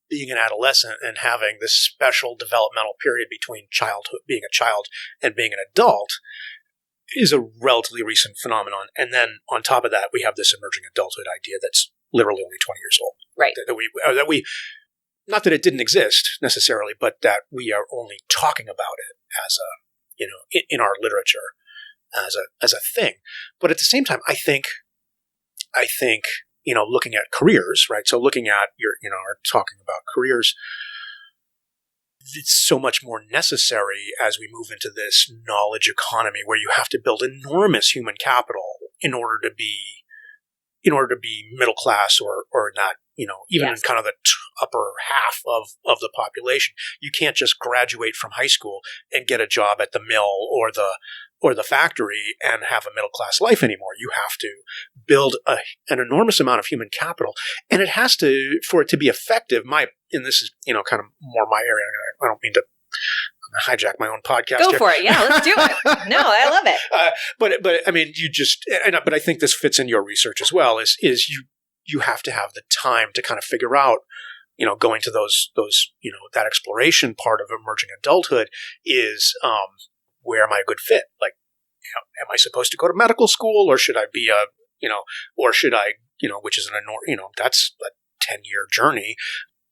being an adolescent and having this special developmental period between childhood, being a child, and being an adult is a relatively recent phenomenon. And then on top of that, we have this emerging adulthood idea that's literally only 20 years old. Right. That we not that it didn't exist necessarily, but that we are only talking about it as in our literature as a thing. But at the same time, I think looking at careers, right? So looking at are talking about careers, it's so much more necessary as we move into this knowledge economy where you have to build enormous human capital in order to be middle class or not, even in kind of the upper half of the population. You can't just graduate from high school and get a job at the mill or the factory and have a middle class life anymore. You have to build an enormous amount of human capital, and it has to, for it to be effective. And this is kind of more my area. I don't mean to hijack my own podcast. Go for it. Yeah, let's do it. No, I love it. But I think this fits in your research as well. Is you have to have the time to kind of figure out, going to those that exploration part of emerging adulthood is where am I a good fit? Like, am I supposed to go to medical school, or should I be or should I, which is that's a 10-year journey.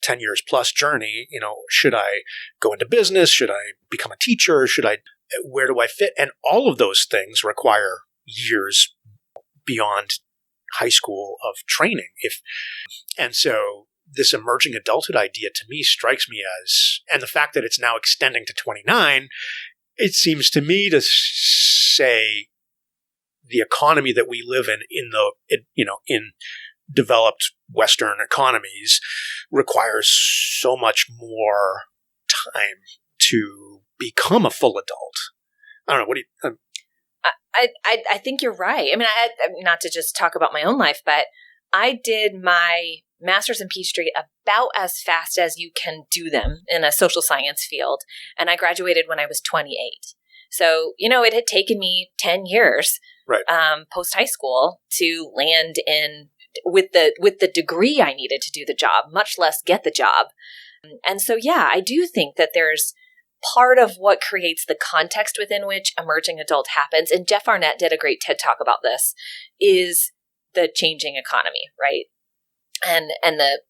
10 years plus journey, should I go into business? Should I become a teacher? Where do I fit? And all of those things require years beyond high school of training. And so this emerging adulthood idea to me strikes me as, and the fact that it's now extending to 29, it seems to me to say the economy that we live in developed Western economies requires so much more time to become a full adult. I don't know. What do you? I think you're right. I mean, not to just talk about my own life, but I did my master's in Peachtree about as fast as you can do them in a social science field. And I graduated when I was 28. So, it had taken me 10 years right. Post high school to land in with the degree I needed to do the job, much less get the job. And so, yeah, I do think that there's part of what creates the context within which emerging adult happens. And Jeff Arnett did a great TED Talk about this, is the changing economy, right? And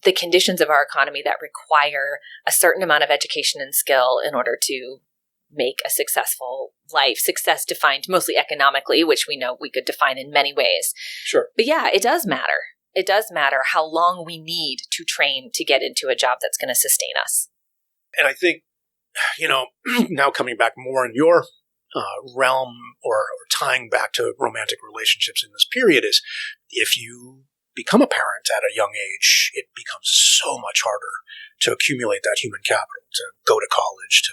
the conditions of our economy that require a certain amount of education and skill in order to make a successful life, success defined mostly economically, which we know we could define in many ways. Sure. But yeah, it does matter. It does matter how long we need to train to get into a job that's going to sustain us. And I think, now coming back more in your realm or tying back to romantic relationships in this period is if you become a parent at a young age, it becomes so much harder to accumulate that human capital, to go to college, to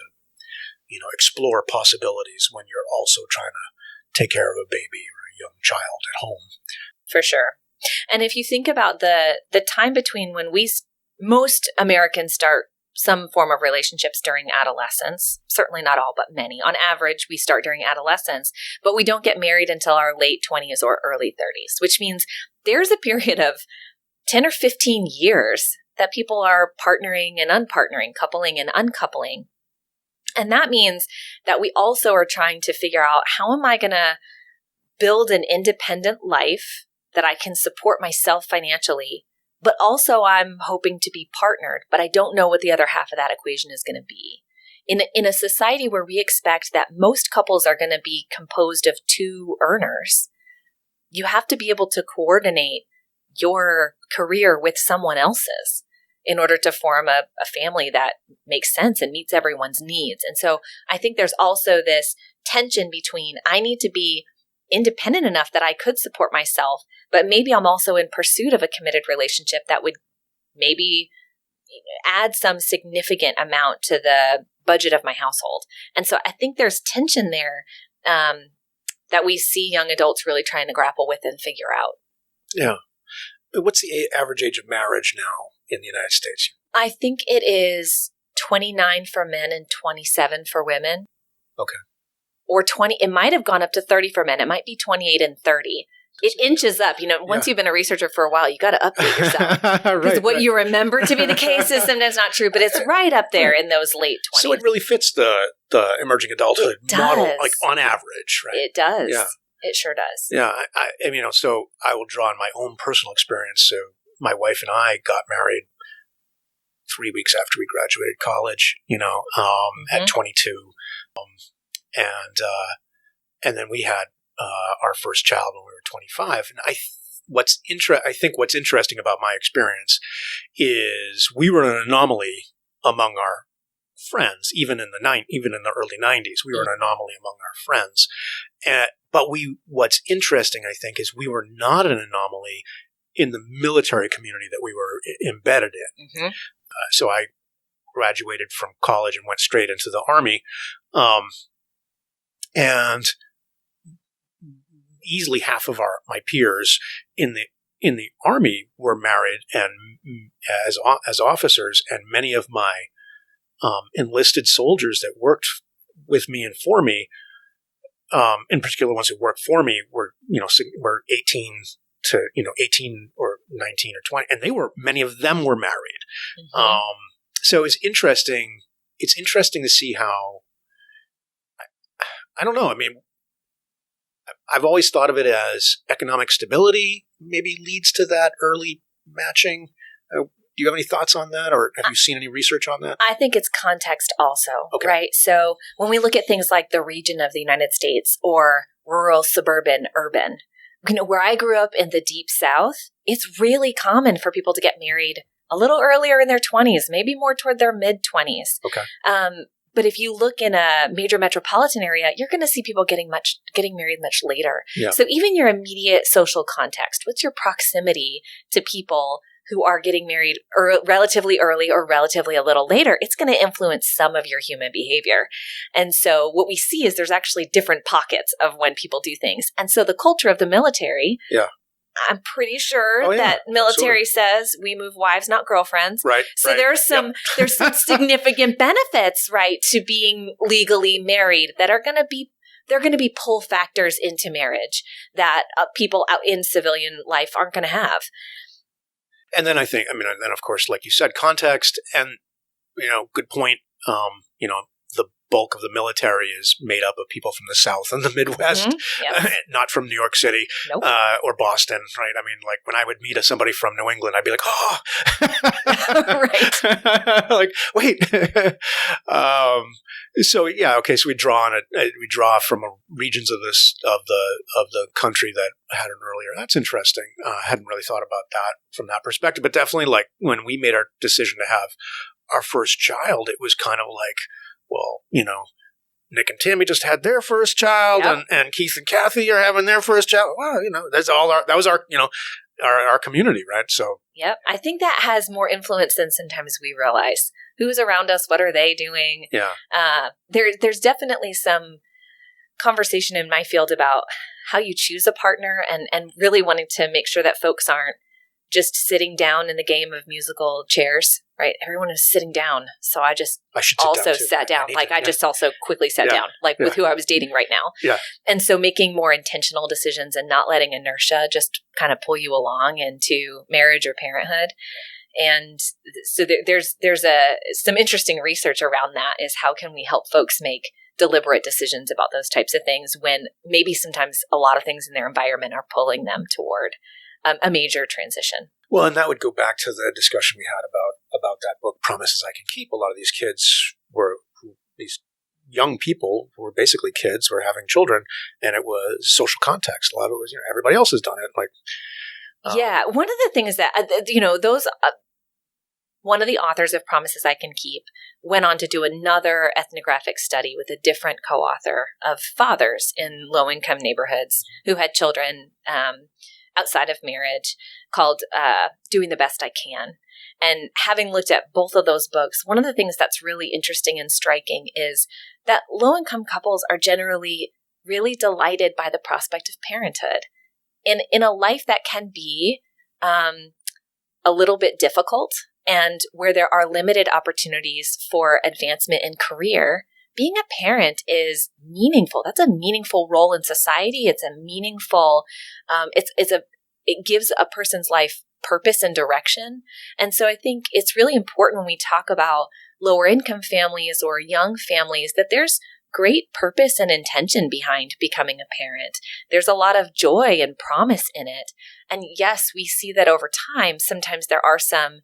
explore possibilities when you're also trying to take care of a baby or a young child at home. For sure. And if you think about the time between when most Americans start some form of relationships during adolescence, certainly not all, but many. On average, we start during adolescence, but we don't get married until our late 20s or early 30s, which means there's a period of 10 or 15 years that people are partnering and unpartnering, coupling and uncoupling. And that means that we also are trying to figure out, how am I going to build an independent life that I can support myself financially, but also I'm hoping to be partnered, but I don't know what the other half of that equation is going to be. In a society where we expect that most couples are going to be composed of two earners, you have to be able to coordinate your career with someone else's in order to form a family that makes sense and meets everyone's needs. And so I think there's also this tension between, I need to be independent enough that I could support myself, but maybe I'm also in pursuit of a committed relationship that would maybe add some significant amount to the budget of my household. And so I think there's tension there that we see young adults really trying to grapple with and figure out. Yeah. What's the average age of marriage now in the United States? I think it is 29 for men and 27 for women. Okay. Or 20, it might have gone up to 30 for men. It might be 28 and 30. It inches up. Once you've been a researcher for a while, you got to update yourself. Because what you remember to be the case is sometimes not true, but it's right up there in those late 20s. So it really fits the emerging adulthood model, like on average, right? It does. Yeah. It sure does. Yeah. I mean, so I will draw on my own personal experience. So my wife and I got married 3 weeks after we graduated college, at 22. And then we had our first child when we were 25. And I think what's interesting about my experience is we were an anomaly among our friends, even in the early 90s. We were an anomaly among our friends. But what's interesting, I think, is we were not an anomaly in the military community that we were embedded in. Mm-hmm. So I graduated from college and went straight into the Army. And easily half of my peers in the Army were married and as officers, and many of my enlisted soldiers that worked with me and for me, in particular ones who worked for me, were 18 or 19 or 20, and many of them were married. Mm-hmm. So it's interesting. It's interesting to see how. I don't know. I mean, I've always thought of it as economic stability maybe leads to that early matching. Do you have any thoughts on that, or have you seen any research on that? I think it's context also, okay. Right? So when we look at things like the region of the United States or rural, suburban, urban, where I grew up in the Deep South, it's really common for people to get married a little earlier in their 20s, maybe more toward their mid-20s. Okay. But if you look in a major metropolitan area, you're going to see people getting married much later. Yeah. So even your immediate social context, what's your proximity to people who are getting married relatively early or relatively a little later, it's going to influence some of your human behavior. And so what we see is there's actually different pockets of when people do things. And so the culture of the military, I'm pretty sure that military says we move wives, not girlfriends. Right. So there's some significant benefits, right, to being legally married that are going to be pull factors into marriage that people out in civilian life aren't going to have. And then then of course, like you said, context and, good point. The bulk of the military is made up of people from the South and the Midwest, not from New York City or Boston, right? I mean, like when I would meet somebody from New England, I'd be like, oh, right. Like, wait. So we draw from regions of the country that had an earlier. That's interesting. I hadn't really thought about that from that perspective, but definitely like when we made our decision to have our first child, it was kind of like, well, Nick and Tammy just had their first child, and Keith and Kathy are having their first child. Well, that was our community, right? So, yep, I think that has more influence than sometimes we realize. Who's around us? What are they doing? Yeah, there's definitely some conversation in my field about how you choose a partner, and really wanting to make sure that folks aren't just sitting down in the game of musical chairs, right? Everyone is sitting down. So I also sat down. I just also quickly sat down, with who I was dating right now. Yeah. And so making more intentional decisions and not letting inertia just kind of pull you along into marriage or parenthood. And so there's some interesting research around that, is how can we help folks make deliberate decisions about those types of things when maybe sometimes a lot of things in their environment are pulling them toward a major transition. Well, and that would go back to the discussion we had about that book, Promises I Can Keep. A lot of these kids these young people who were basically kids, were having children, and it was social context. A lot of it was, everybody else has done it. One of the things that, one of the authors of Promises I Can Keep went on to do another ethnographic study with a different co-author of fathers in low-income neighborhoods who had children outside of marriage, called Doing the Best I Can. And having looked at both of those books, one of the things that's really interesting and striking is that low-income couples are generally really delighted by the prospect of parenthood. In a life that can be a little bit difficult and where there are limited opportunities for advancement in career, being a parent is meaningful. That's a meaningful role in society. It's a meaningful, it gives a person's life purpose and direction. And so I think it's really important when we talk about lower income families or young families that there's great purpose and intention behind becoming a parent. There's a lot of joy and promise in it. And yes, we see that over time, sometimes there are some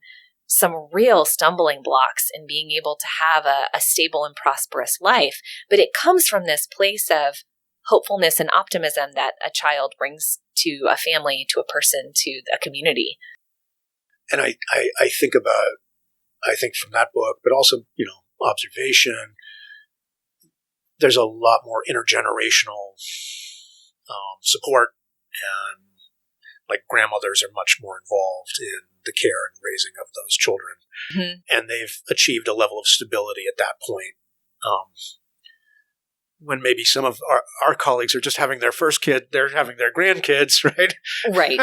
real stumbling blocks in being able to have a stable and prosperous life. But it comes from this place of hopefulness and optimism that a child brings to a family, to a person, to a community. And I think from that book, but also, observation, there's a lot more intergenerational support, and like grandmothers are much more involved in the care and raising of those children. Mm-hmm. And they've achieved a level of stability at that point. When maybe some of our colleagues are just having their first kid, they're having their grandkids, right? Right.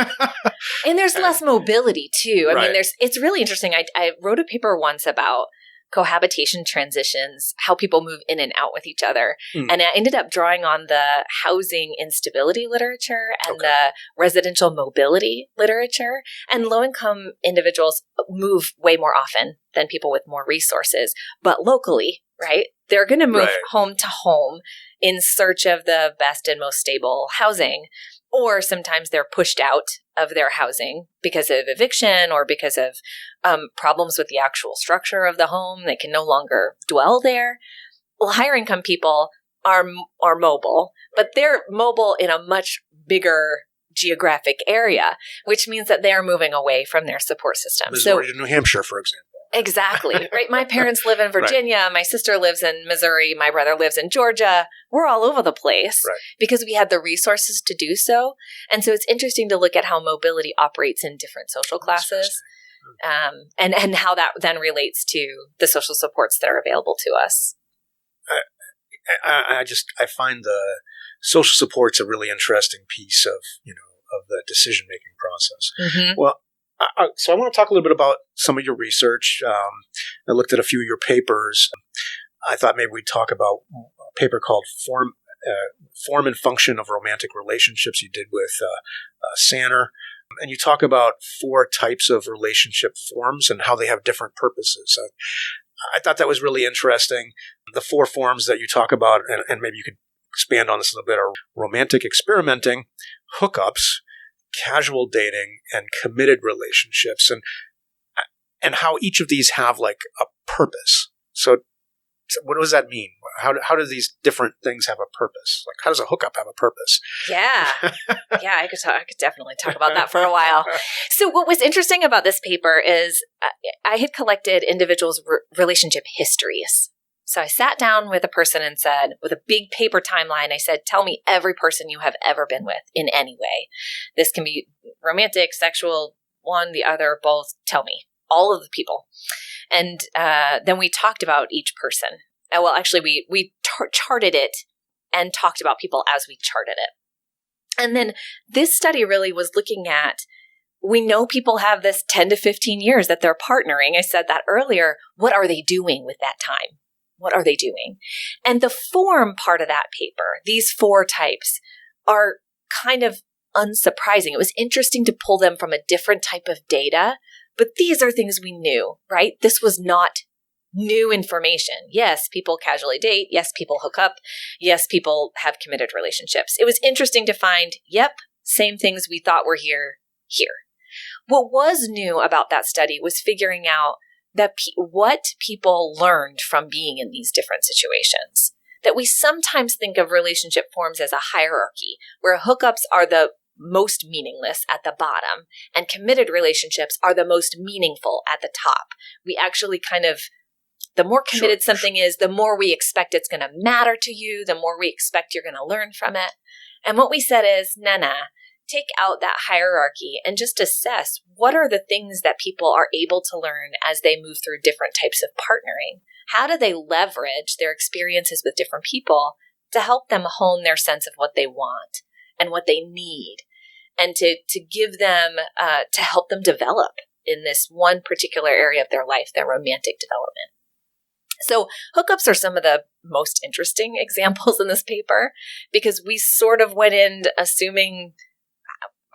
And there's less mobility too. I mean, it's really interesting. I wrote a paper once about cohabitation transitions, how people move in and out with each other. Mm. And I ended up drawing on the housing instability literature and the residential mobility literature. And low-income individuals move way more often than people with more resources, but locally, right? They're going to move home to home in search of the best and most stable housing. Or sometimes they're pushed out of their housing because of eviction or because of problems with the actual structure of the home. They can no longer dwell there. Well, higher income people are mobile, but they're mobile in a much bigger geographic area, which means that they are moving away from their support system. Missouri to New Hampshire, for example. Exactly. Right. My parents live in Virginia. Right. My sister lives in Missouri. My brother lives in Georgia. We're all over the place because we had the resources to do so. And so it's interesting to look at how mobility operates in different social classes, and how that then relates to the social supports that are available to us. I find the social support's a really interesting piece of the decision-making process. Mm-hmm. Well, so I want to talk a little bit about some of your research. I looked at a few of your papers. I thought maybe we'd talk about a paper called Form and Function of Romantic Relationships you did with Sanner. And you talk about 4 types of relationship forms and how they have different purposes. I thought that was really interesting. The 4 forms that you talk about, and maybe you could expand on this a little bit, are romantic experimenting, hookups, casual dating, and committed relationships, and how each of these have like a purpose. So what does that mean? How do these different things have a purpose? Like, how does a hookup have a purpose? Yeah. I could definitely talk about that for a while. So what was interesting about this paper is I had collected individuals' relationship histories. So I sat down with a person and said, with a big paper timeline, I said, tell me every person you have ever been with in any way. This can be romantic, sexual, one, the other, both. Tell me. All of the people. And then we talked about each person. Well, actually, we charted it and talked about people as we charted it. And then this study really was looking at, we know people have this 10 to 15 years that they're partnering. I said that earlier. What are they doing with that time? What are they doing? And the form part of that paper, these 4 types, are kind of unsurprising. It was interesting to pull them from a different type of data, but these are things we knew, right? This was not new information. Yes, people casually date. Yes, people hook up. Yes, people have committed relationships. It was interesting to find, same things we thought were here. What was new about that study was figuring out that what people learned from being in these different situations. That we sometimes think of relationship forms as a hierarchy, where hookups are the most meaningless at the bottom, and committed relationships are the most meaningful at the top. We actually the more committed something is, the more we expect it's going to matter to you, the more we expect you're going to learn from it. And what we said is, take out that hierarchy and just assess what are the things that people are able to learn as they move through different types of partnering. How do they leverage their experiences with different people to help them hone their sense of what they want and what they need, and to give them, to help them develop in this one particular area of their life, their romantic development. So hookups are some of the most interesting examples in this paper, because we sort of went in assuming,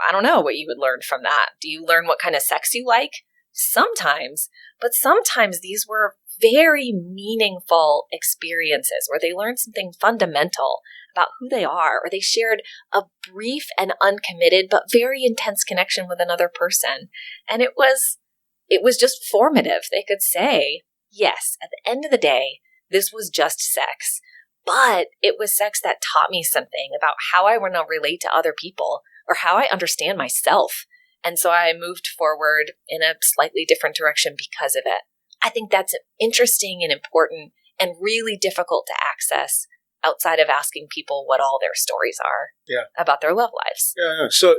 I don't know what you would learn from that. Do you learn what kind of sex you like? Sometimes, but sometimes these were very meaningful experiences where they learned something fundamental about who they are, or they shared a brief and uncommitted but very intense connection with another person. And it was just formative. They could say, yes, at the end of the day, this was just sex, but it was sex that taught me something about how I want to relate to other people, or how I understand myself. And so I moved forward in a slightly different direction because of it. I think that's interesting and important and really difficult to access outside of asking people what all their stories are about their love lives. Yeah. So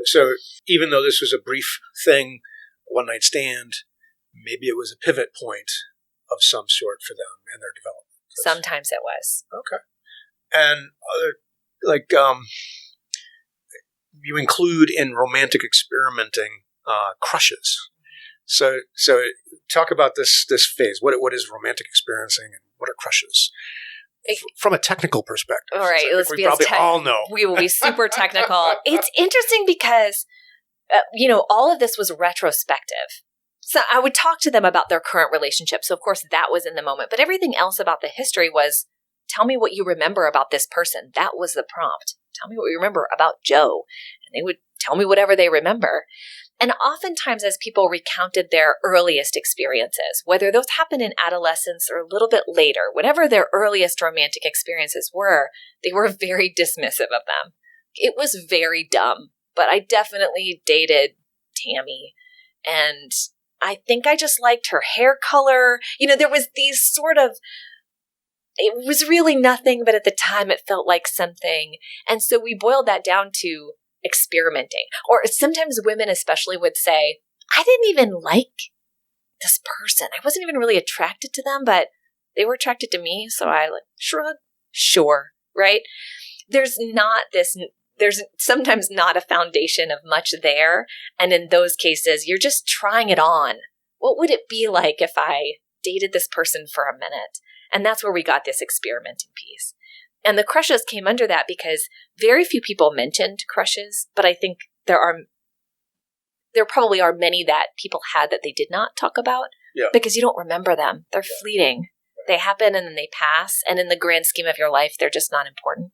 even though this was a brief thing, one night stand, maybe it was a pivot point of some sort for them in their development. Sometimes it was. Okay. And you include in romantic experimenting crushes. So talk about this phase. What is romantic experiencing, and what are crushes? From a technical perspective. All right, let's be probably all know. We will be super technical. It's interesting because all of this was retrospective. So I would talk to them about their current relationship. So of course that was in the moment, but everything else about the history was, tell me what you remember about this person. That was the prompt. Tell me what you remember about Joe. And they would tell me whatever they remember. And oftentimes as people recounted their earliest experiences, whether those happened in adolescence or a little bit later, whatever their earliest romantic experiences were, they were very dismissive of them. It was very dumb, but I definitely dated Tammy, and I think I just liked her hair color. There was these sort of, it was really nothing, but at the time it felt like something. And so we boiled that down to experimenting. Or sometimes women especially would say, I didn't even like this person. I wasn't even really attracted to them, but they were attracted to me. So I shrug, sure, right? There's sometimes not a foundation of much there. And in those cases, you're just trying it on. What would it be like if I dated this person for a minute? And that's where we got this experimenting piece. And the crushes came under that because very few people mentioned crushes, but I think there probably are many that people had that they did not talk about because you don't remember them. They're fleeting. They happen and then they pass. And in the grand scheme of your life, they're just not important.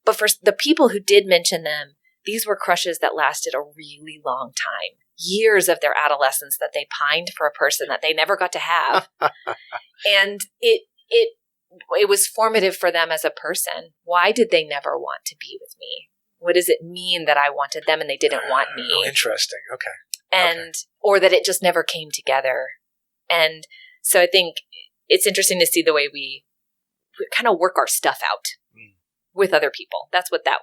But for the people who did mention them, these were crushes that lasted a really long time. Years of their adolescence that they pined for a person that they never got to have. And it was formative for them as a person. Why did they never want to be with me? What does it mean that I wanted them and they didn't want me? Oh, interesting. Okay. Or that it just never came together. And so I think it's interesting to see the way we kind of work our stuff out with other people. That's what that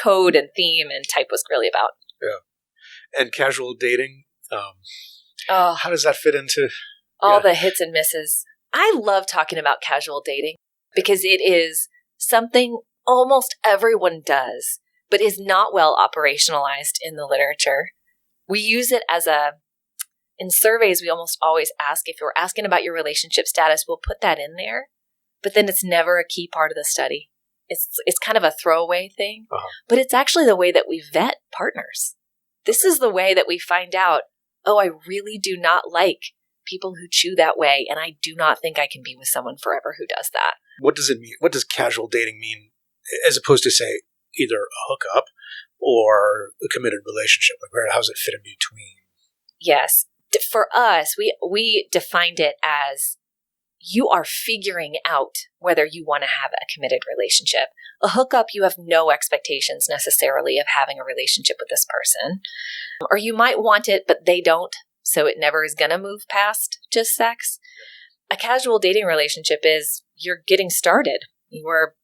code and theme and type was really about. Yeah. And casual dating, how does that fit into all the hits and misses? I love talking about casual dating because it is something almost everyone does, but is not well operationalized in the literature. We use it in surveys, we almost always ask, if you're asking about your relationship status, we'll put that in there, but then it's never a key part of the study. It's kind of a throwaway thing, but it's actually the way that we vet partners. This is the way that we find out, I really do not like people who chew that way, and I do not think I can be with someone forever who does that. What does it mean? What does casual dating mean as opposed to, say, either a hookup or a committed relationship? Like, how does it fit in between? Yes. For us, we defined it as you are figuring out whether you want to have a committed relationship. A hookup, you have no expectations necessarily of having a relationship with this person. Or you might want it, but they don't, so it never is going to move past just sex. A casual dating relationship is you're getting started. You are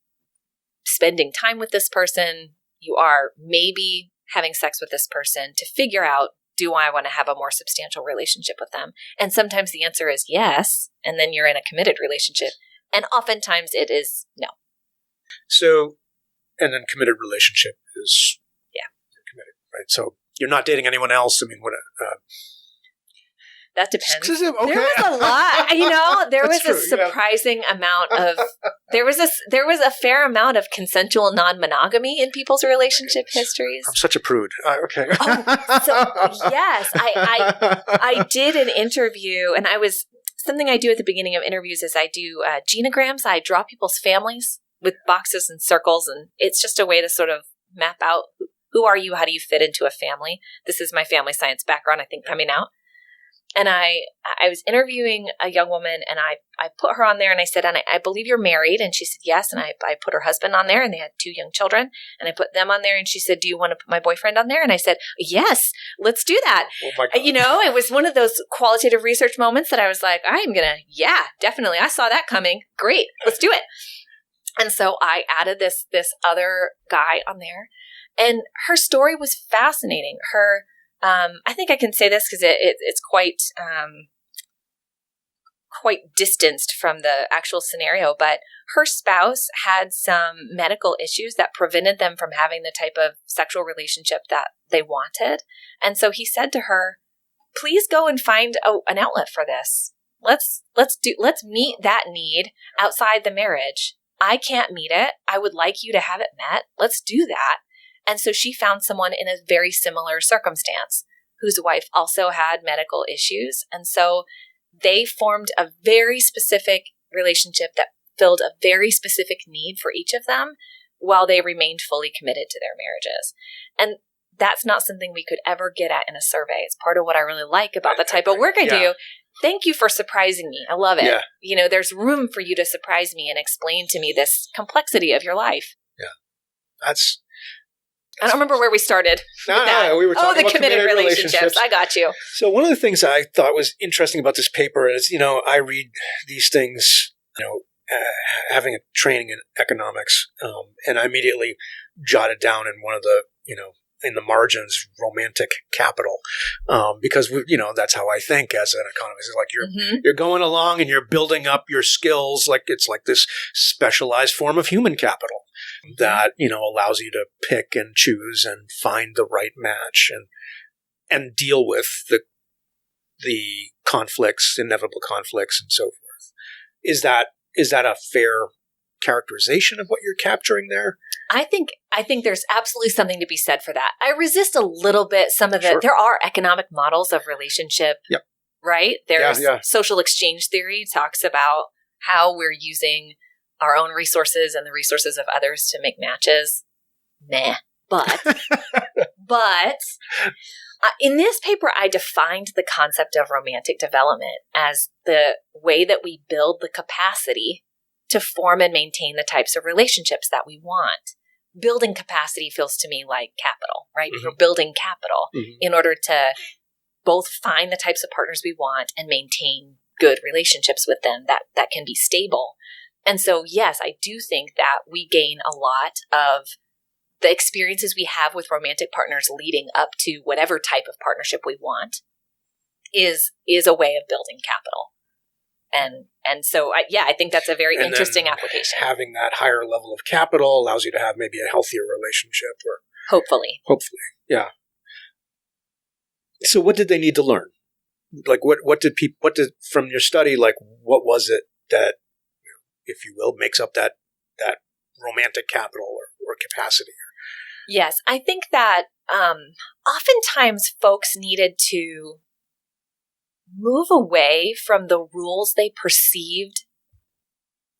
spending time with this person. You are maybe having sex with this person to figure out, do I want to have a more substantial relationship with them? And sometimes the answer is yes, and then you're in a committed relationship. And oftentimes it is no. So, and then committed relationship is you're committed, right? So you're not dating anyone else. I mean, what? That depends. Okay. There was a lot, there was a surprising amount of, there was a fair amount of consensual non-monogamy in people's relationship histories. I'm such a prude. Okay. Yes, I did an interview, and something I do at the beginning of interviews is I do genograms. I draw people's families with boxes and circles, and it's just a way to sort of map out who are you, how do you fit into a family. This is my family science background, I think, coming out. And I was interviewing a young woman, and I put her on there, and I said, and I believe you're married. And she said, yes. And I put her husband on there, and they had 2 young children. And I put them on there, and she said, do you want to put my boyfriend on there? And I said, yes, let's do that. Oh my God. It was one of those qualitative research moments that I was like, yeah, definitely. I saw that coming. Great. Let's do it. And so I added this other guy on there, and her story was fascinating. I think I can say this because it's quite distanced from the actual scenario, but her spouse had some medical issues that prevented them from having the type of sexual relationship that they wanted. And so he said to her, please go and find an outlet for this. Let's meet that need outside the marriage. I can't meet it. I would like you to have it met. Let's do that. And so she found someone in a very similar circumstance whose wife also had medical issues. And so they formed a very specific relationship that filled a very specific need for each of them while they remained fully committed to their marriages. And that's not something we could ever get at in a survey. It's part of what I really like about the type of work I do. Thank you for surprising me. I love it. Yeah. There's room for you to surprise me and explain to me this complexity of your life. Yeah. I don't remember where we started. No, we were talking about committed relationships. I got you. So one of the things I thought was interesting about this paper is, I read these things, having a training in economics, and I immediately jotted down in one of the, in the margins, romantic capital, because that's how I think as an economist. It's like you're going along and you're building up your skills, like it's like this specialized form of human capital that allows you to pick and choose and find the right match and deal with the conflicts, inevitable conflicts, and so forth. Is that a fair characterization of what you're capturing there? I think there's absolutely something to be said for that. I resist a little bit some of the, there are economic models of relationship, right? There's social exchange theory talks about how we're using our own resources and the resources of others to make matches. But in this paper, I defined the concept of romantic development as the way that we build the capacity to form and maintain the types of relationships that we want. Building capacity feels to me like capital, right? Mm-hmm. We're building capital in order to both find the types of partners we want and maintain good relationships with them that can be stable. And so, yes, I do think that we gain a lot of the experiences we have with romantic partners leading up to whatever type of partnership we want is a way of building capital. And so, I think that's a very interesting application. Having that higher level of capital allows you to have maybe a healthier relationship. Or Hopefully, yeah. So what did they need to learn? Like, what did from your study, like, what was it that, if you will, makes up that romantic capital or capacity? Yes, I think that oftentimes folks needed to move away from the rules they perceived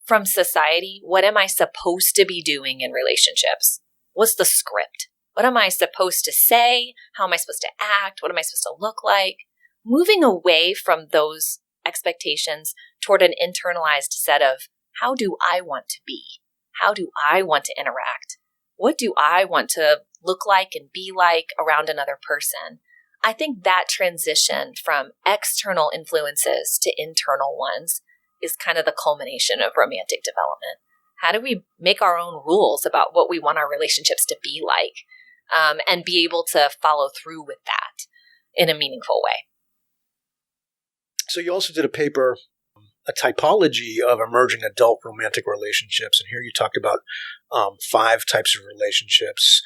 from society. What am I supposed to be doing in relationships? What's the script? What am I supposed to say? How am I supposed to act? What am I supposed to look like? Moving away from those expectations toward an internalized set of, how do I want to be? How do I want to interact? What do I want to look like and be like around another person? I think that transition from external influences to internal ones is kind of the culmination of romantic development. How do we make our own rules about what we want our relationships to be like, and be able to follow through with that in a meaningful way? So you also did a paper, a typology of emerging adult romantic relationships. And here you talked about 5 types of relationships: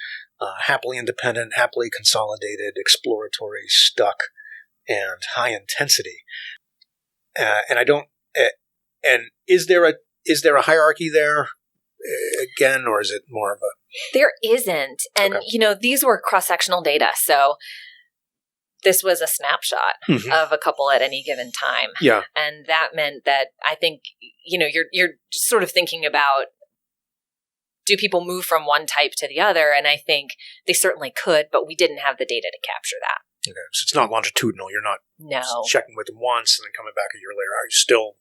happily independent, happily consolidated, exploratory, stuck, and high intensity. And is there a hierarchy there again, or is it more of a? There isn't. And, these were cross-sectional data. So this was a snapshot of a couple at any given time. Yeah. And that meant that I think, you're sort of thinking about, do people move from one type to the other? And I think they certainly could, but we didn't have the data to capture that. Okay. So it's not longitudinal. You're not checking with them once and then coming back a year later. Are you still,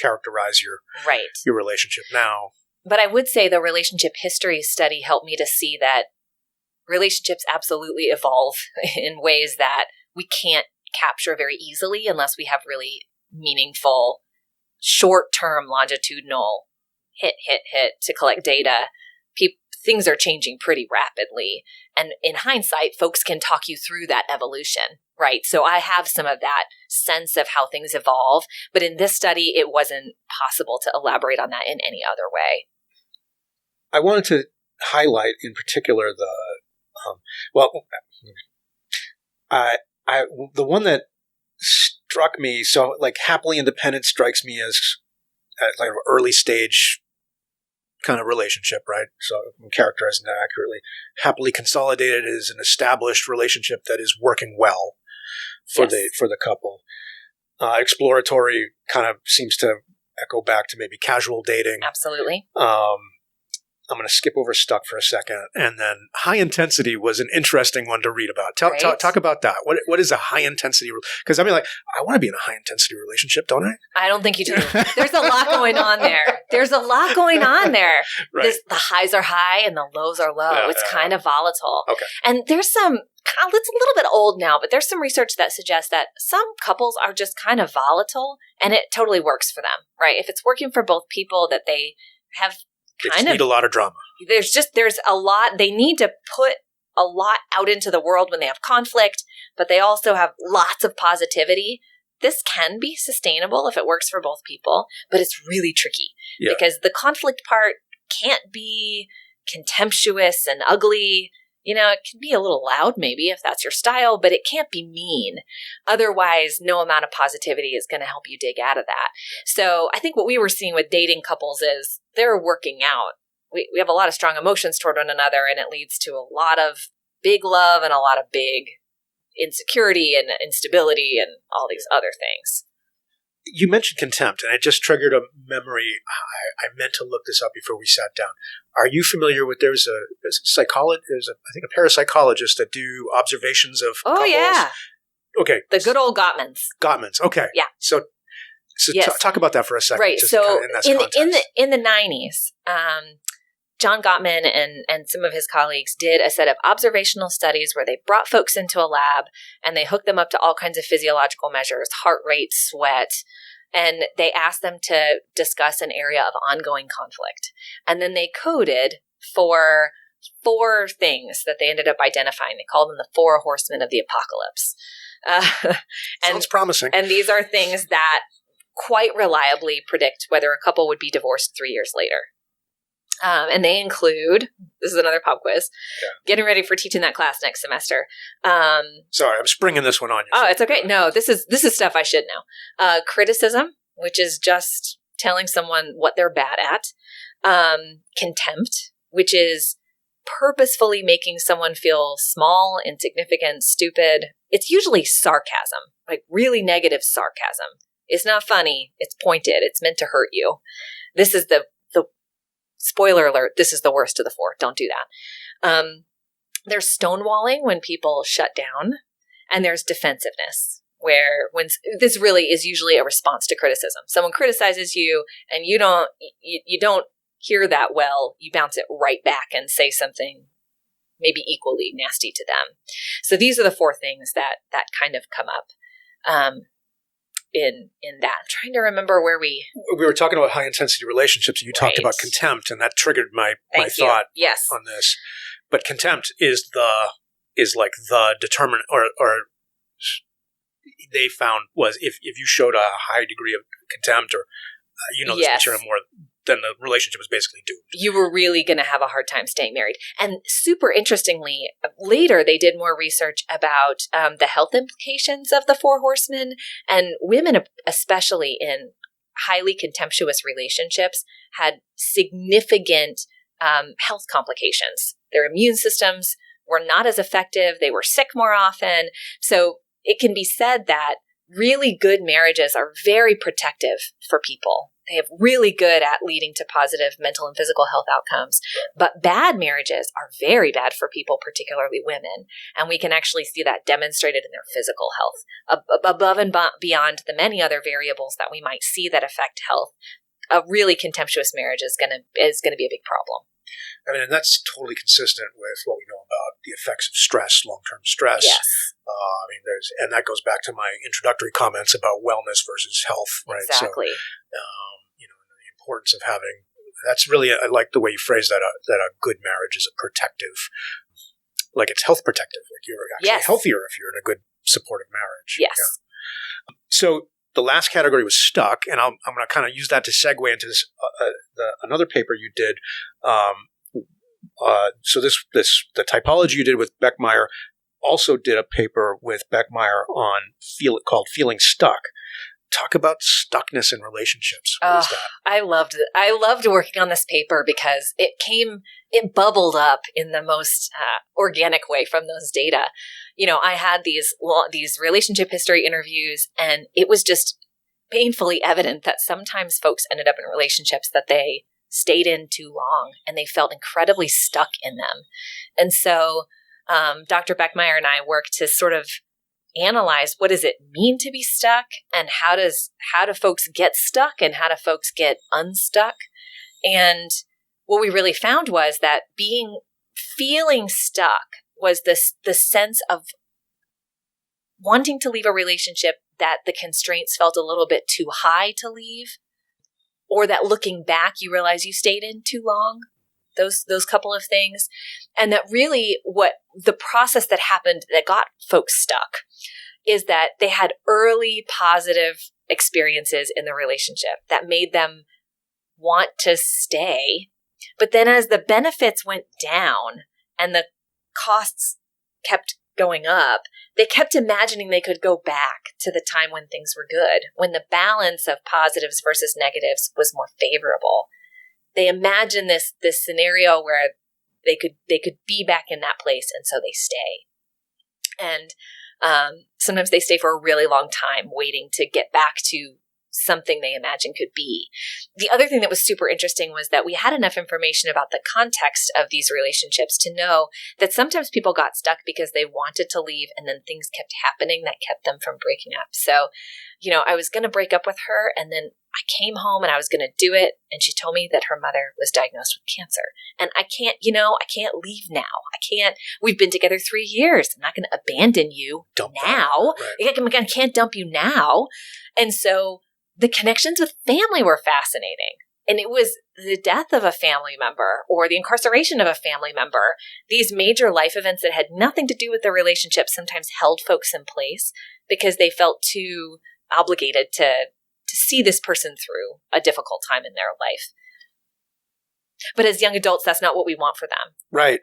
characterize your relationship now? But I would say the relationship history study helped me to see that relationships absolutely evolve in ways that we can't capture very easily unless we have really meaningful short-term longitudinal hit to collect data. Things are changing pretty rapidly. And in hindsight, folks can talk you through that evolution, right? So I have some of that sense of how things evolve. But in this study, it wasn't possible to elaborate on that in any other way. I wanted to highlight in particular the one that struck me. So, like, happily independent strikes me as like an early stage kind of relationship, right? So I'm characterizing that accurately. Happily consolidated is an established relationship that is working well for the couple. Exploratory kind of seems to echo back to maybe casual dating. Absolutely. I'm going to skip over stuck for a second. And then high intensity was an interesting one to read about. Talk about that. What is a high intensity? Because I mean, like, I want to be in a high intensity relationship, don't I? I don't think you do. There's a lot going on there. Right. The highs are high and the lows are low. It's kind of volatile. Okay. And there's some, it's a little bit old now, but there's some research that suggests that some couples are just kind of volatile and it totally works for them, right? If it's working for both people, that they have they just need a lot of drama. There's a lot. They need to put a lot out into the world when they have conflict, but they also have lots of positivity. This can be sustainable if it works for both people, but it's really tricky because the conflict part can't be contemptuous and ugly. You know, it can be a little loud maybe if that's your style, but it can't be mean. Otherwise, no amount of positivity is going to help you dig out of that. So I think what we were seeing with dating couples is they're working out. We have a lot of strong emotions toward one another, and it leads to a lot of big love and a lot of big insecurity and instability and all these other things. You mentioned contempt, and it just triggered a memory. I meant to look this up before we sat down. Are you familiar with, there's a psychologist, I think a parapsychologist that do observations of couples? Oh, yeah. Okay. The good old Gottmans. Gottmans, okay. Yeah. So yes. Talk about that for a second. Right. So in the 90s, John Gottman and some of his colleagues did a set of observational studies where they brought folks into a lab and they hooked them up to all kinds of physiological measures, heart rate, sweat, and they asked them to discuss an area of ongoing conflict. And then they coded for 4 things that they ended up identifying. They called them the 4 horsemen of the apocalypse. Sounds promising. And these are things that quite reliably predict whether a couple would be divorced 3 years later. And they include, this is another pop quiz, getting ready for teaching that class next semester. Sorry, I'm springing this one on you. Oh, it's okay. No, this is stuff I should know. Criticism, which is just telling someone what they're bad at. Contempt, which is purposefully making someone feel small, insignificant, stupid. It's usually sarcasm, like really negative sarcasm. It's not funny. It's pointed. It's meant to hurt you. This is the spoiler alert, this is the worst of the 4. Don't do that. There's stonewalling when people shut down, and there's defensiveness, where when this really is usually a response to criticism. Someone criticizes you, and you don't hear that well. You bounce it right back and say something maybe equally nasty to them. So these are the 4 things that kind of come up. In that. I'm trying to remember where we were talking about high intensity relationships, and you talked about contempt, and that triggered my thought on this. But contempt is like the determinant, or they found was if you showed a high degree of contempt, or this material more, then the relationship was basically doomed. You were really going to have a hard time staying married. And super interestingly, later they did more research about the health implications of the 4 horsemen, and women, especially in highly contemptuous relationships, had significant health complications. Their immune systems were not as effective. They were sick more often. So it can be said that really good marriages are very protective for people. They have really good at leading to positive mental and physical health outcomes. But bad marriages are very bad for people, particularly women. And we can actually see that demonstrated in their physical health. Above and beyond the many other variables that we might see that affect health, a really contemptuous marriage is going to be a big problem. I mean, and that's totally consistent with what we know about the effects of stress, long-term stress. Yes. And that goes back to my introductory comments about wellness versus health, right? Exactly. So, the importance of having, that's really, I like the way you phrase that a good marriage is a protective, like it's health protective. Like you're actually healthier if you're in a good supportive marriage. Yes. Yeah. So the last category was stuck, and I'm going to kind of use that to segue into this, another paper you did. So the typology you did with Beckmeyer also did a paper with Beckmeyer on called Feeling Stuck. Talk about stuckness in relationships. What is that? I loved working on this paper because it bubbled up in the most organic way from those data. I had these relationship history interviews, and it was just painfully evident that sometimes folks ended up in relationships that they stayed in too long, and they felt incredibly stuck in them. And so Dr. Beckmeyer and I work to sort of analyze, what does it mean to be stuck, and how do folks get stuck, and how do folks get unstuck? And what we really found was that feeling stuck was the sense of wanting to leave a relationship that the constraints felt a little bit too high to leave, or that looking back, you realize you stayed in too long. Those couple of things. And that really what the process that happened that got folks stuck is that they had early positive experiences in the relationship that made them want to stay. But then as the benefits went down and the costs kept going up, they kept imagining they could go back to the time when things were good, when the balance of positives versus negatives was more favorable. They imagined this scenario where they could be back in that place, and so they stay. And sometimes they stay for a really long time, waiting to get back to something they imagined could be. The other thing that was super interesting was that we had enough information about the context of these relationships to know that sometimes people got stuck because they wanted to leave, and then things kept happening that kept them from breaking up. So, I was going to break up with her, and then I came home and I was going to do it, and she told me that her mother was diagnosed with cancer. And I can't leave now. We've been together 3 years. I'm not going to abandon you now. Right. I can't dump you now. And so the connections with family were fascinating. And it was the death of a family member or the incarceration of a family member. These major life events that had nothing to do with the relationship sometimes held folks in place because they felt too obligated to see this person through a difficult time in their life. But as young adults, that's not what we want for them. Right.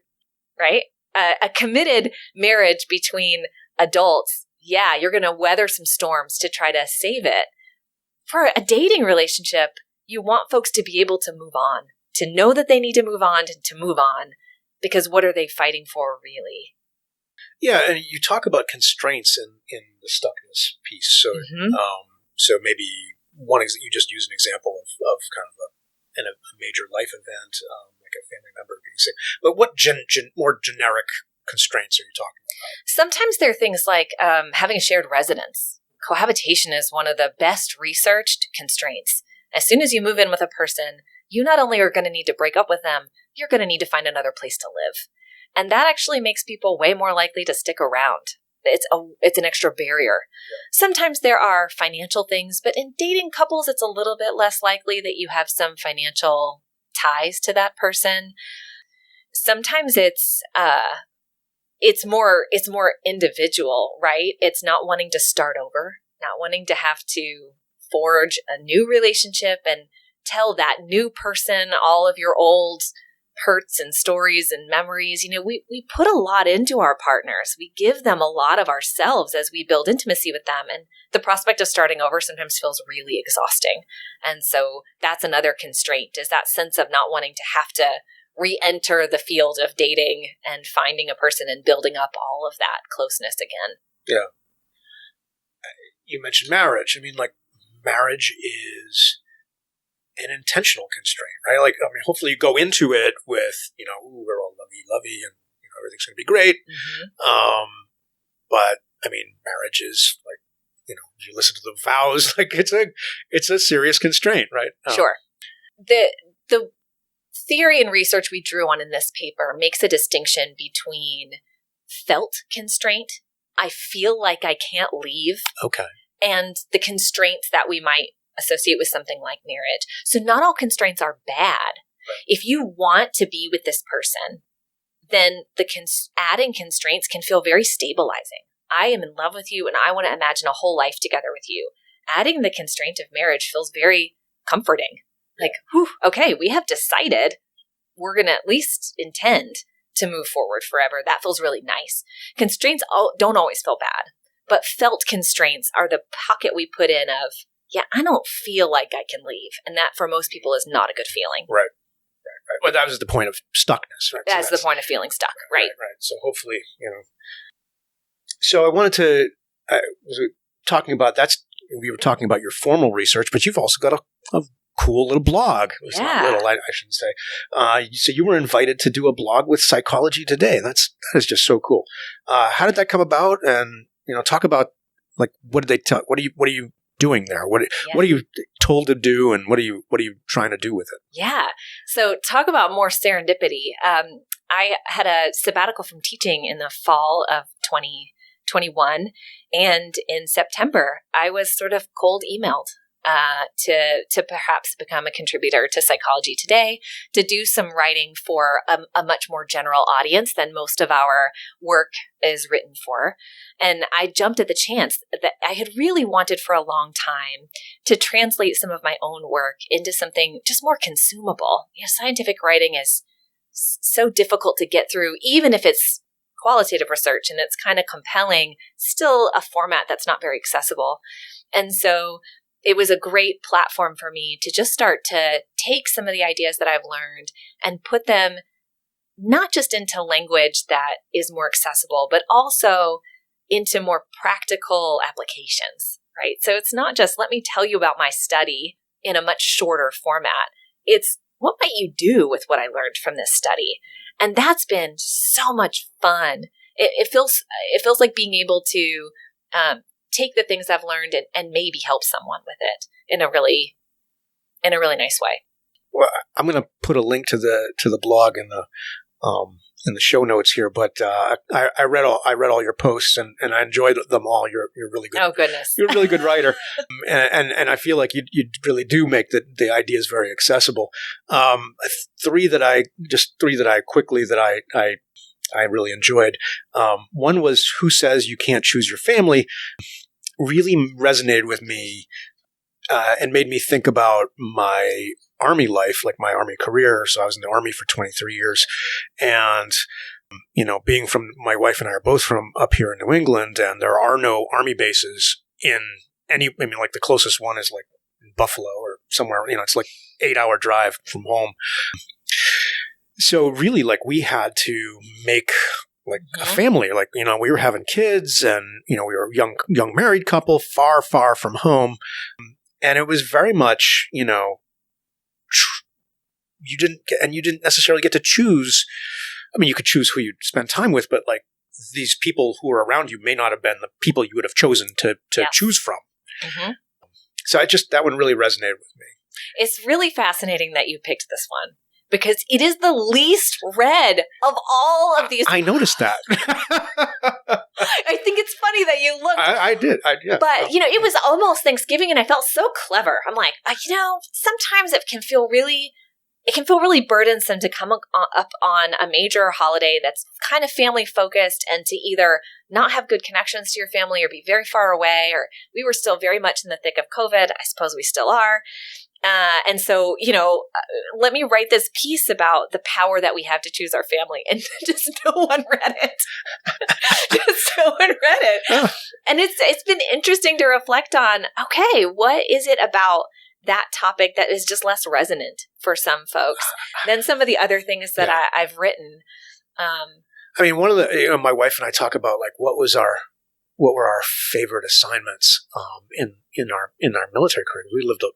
Right? A committed marriage between adults, you're going to weather some storms to try to save it. For a dating relationship, you want folks to be able to move on, to know that they need to move on, and to move on, because what are they fighting for really? Yeah, and you talk about constraints in the stuckness piece. So, so maybe you just use an example of kind of a major life event, like a family member being sick. But what more generic constraints are you talking about? Sometimes there are things like having a shared residence. Cohabitation is one of the best researched constraints. As soon as you move in with a person, you not only are going to need to break up with them, you're going to need to find another place to live. And that actually makes people way more likely to stick around. It's an extra barrier. Yeah. Sometimes there are financial things, but in dating couples, it's a little bit less likely that you have some financial ties to that person. Sometimes it's more individual, right? It's not wanting to start over, not wanting to have to forge a new relationship and tell that new person all of your old hurts and stories and memories. We put a lot into our partners. We give them a lot of ourselves as we build intimacy with them. And the prospect of starting over sometimes feels really exhausting. And so that's another constraint, is that sense of not wanting to have to re-enter the field of dating and finding a person and building up all of that closeness again. Yeah. You mentioned marriage. Marriage is an intentional constraint, right? Hopefully you go into it with, we're all lovey-lovey and, everything's going to be great. Mm-hmm. But marriage is you listen to the vows, it's a serious constraint, right? Sure. The theory and research we drew on in this paper makes a distinction between felt constraint, I feel like I can't leave. Okay. And the constraints that we might associate with something like marriage. So not all constraints are bad. Right. If you want to be with this person, then adding constraints can feel very stabilizing. I am in love with you and I want to imagine a whole life together with you. Adding the constraint of marriage feels very comforting. Like, whew, okay, we have decided we're going to at least intend to move forward forever. That feels really nice. Constraints don't always feel bad, but felt constraints are the pocket we put in of, I don't feel like I can leave. And that for most people is not a good feeling. Right. Well, that was the point of stuckness, right? That's the point of feeling stuck, right? Right. So hopefully, So I wanted to, we were talking about your formal research, but you've also got a cool little blog. It was not little, I shouldn't say. So you were invited to do a blog with Psychology Today. That is just so cool. How did that come about? And talk about like what did they tell? What are you doing there? What are you told to do, and what are you trying to do with it? Yeah. So talk about more serendipity. I had a sabbatical from teaching in the fall of 2021, and in September I was sort of cold emailed to perhaps become a contributor to Psychology Today, to do some writing for a much more general audience than most of our work is written for. And I jumped at the chance that I had really wanted for a long time to translate some of my own work into something just more consumable. Scientific writing is so difficult to get through, even if it's qualitative research and it's kind of compelling, still a format that's not very accessible. And so it was a great platform for me to just start to take some of the ideas that I've learned and put them not just into language that is more accessible, but also into more practical applications, right? So it's not just, let me tell you about my study in a much shorter format. It's, what might you do with what I learned from this study? And that's been so much fun. It feels like being able to take the things I've learned and maybe help someone with it in a really nice way. Well, I'm going to put a link to the blog in the show notes here, but I read all your posts and I enjoyed them all. You're really good. Oh goodness, you're a really good writer, and I feel like you really do make the ideas very accessible. Three that I really enjoyed. One was "Who Says You Can't Choose Your Family." Really resonated with me and made me think about my Army life, like my Army career. So I was in the Army for 23 years. And, being from, my wife and I are both from up here in New England, and there are no Army bases in like the closest one is like in Buffalo or somewhere, it's like 8-hour drive from home. So really, like, we had to make like a family, like, we were having kids and, we were a young married couple far, far from home. And it was very much, you didn't necessarily get to choose. I mean, you could choose who you'd spend time with, but like these people who are around you may not have been the people you would have chosen to choose from. Mm-hmm. So that one really resonated with me. It's really fascinating that you picked this one, because it is the least read of all of these. I noticed that. I think it's funny that you looked. I did. Yeah. But, it was almost Thanksgiving and I felt so clever. I'm like, sometimes it can feel really burdensome to come up on a major holiday that's kind of family focused and to either not have good connections to your family or be very far away, or we were still very much in the thick of COVID. I suppose we still are. And so, let me write this piece about the power that we have to choose our family. And just no one read it. Oh. And it's been interesting to reflect on, okay, what is it about that topic that is just less resonant for some folks than some of the other things that I've written? One of the, my wife and I talk about like, what were our favorite assignments in our military career.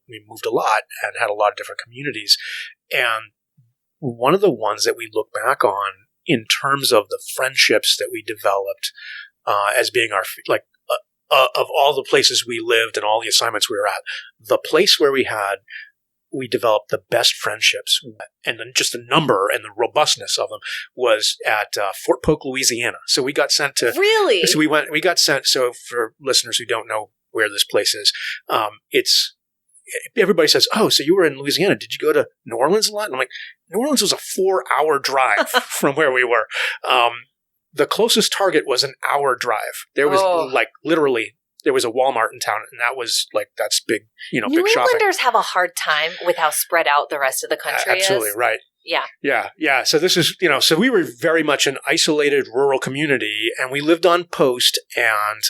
We moved a lot and had a lot of different communities, and one of the ones that we look back on in terms of the friendships that we developed as being our of all the places we lived and all the assignments we were at, the place where we developed the best friendships, and then just the number and the robustness of them was at Fort Polk, Louisiana. So we got sent to really. So we got sent. So for listeners who don't know where this place is, everybody says, "Oh, so you were in Louisiana? Did you go to New Orleans a lot?" And I'm like, New Orleans was a 4-hour drive from where we were. The closest Target was an hour drive. There was literally. There was a Walmart in town, and that was that's big, big shopping. New Englanders have a hard time with how spread out the rest of the country is. Absolutely, right. Yeah. Yeah. So this is, so we were very much an isolated rural community, and we lived on post, and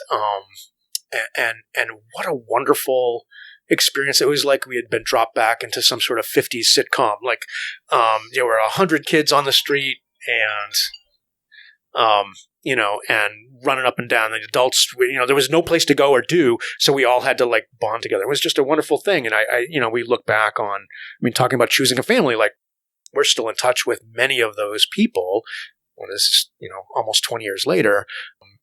what a wonderful experience. It was like we had been dropped back into some sort of 50s sitcom. Like, there were 100 kids on the street, and and running up and down. The adults, there was no place to go or do, so we all had to like bond together. It was just a wonderful thing. And we look back on, talking about choosing a family, like we're still in touch with many of those people. Well, this is, almost 20 years later,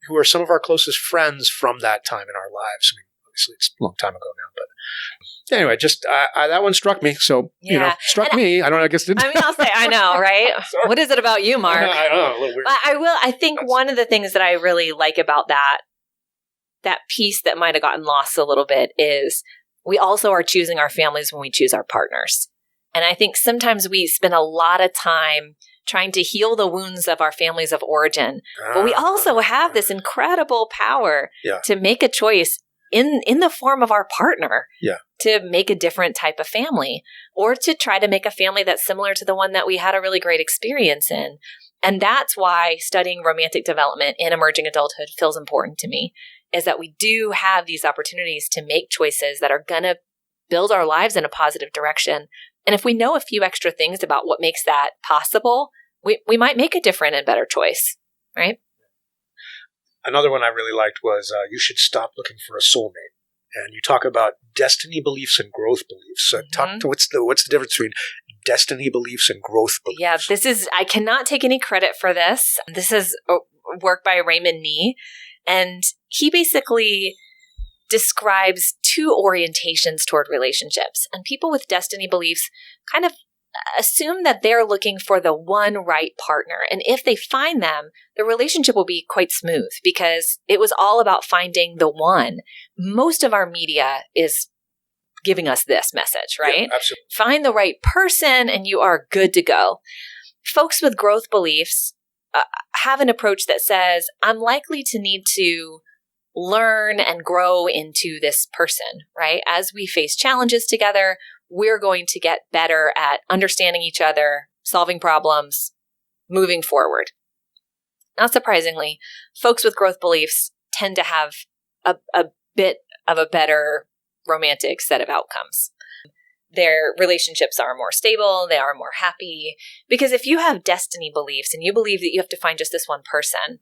who are some of our closest friends from that time in our lives. Obviously it's a long time ago now, but anyway, just that one struck me. So, struck me. I don't know, I guess it didn't. I'll say, I know, right? What is it about you, Mark? I don't know, a little weird. I think one of the things that I really like about that piece that might have gotten lost a little bit is we also are choosing our families when we choose our partners. And I think sometimes we spend a lot of time trying to heal the wounds of our families of origin. But we also have this incredible power to make a choice in the form of our partner to make a different type of family, or to try to make a family that's similar to the one that we had a really great experience in. And that's why studying romantic development in emerging adulthood feels important to me, is that we do have these opportunities to make choices that are going to build our lives in a positive direction. And if we know a few extra things about what makes that possible, we might make a different and better choice, right? Another one I really liked was you should stop looking for a soulmate. And you talk about destiny beliefs and growth beliefs. Talk to what's the difference between destiny beliefs and growth beliefs? Yeah, I cannot take any credit for this. This is work by Raymond Nee. And he basically describes two orientations toward relationships. And people with destiny beliefs kind of assume that they're looking for the one right partner. And if they find them, the relationship will be quite smooth because it was all about finding the one. Most of our media is giving us this message, right? Yeah, absolutely. Find the right person and you are good to go. Folks with growth beliefs have an approach that says, I'm likely to need to learn and grow into this person, right? As we face challenges together, we're going to get better at understanding each other, solving problems, moving forward. Not surprisingly, folks with growth beliefs tend to have a bit of a better romantic set of outcomes. Their relationships are more stable, they are more happy. Because if you have destiny beliefs and you believe that you have to find just this one person,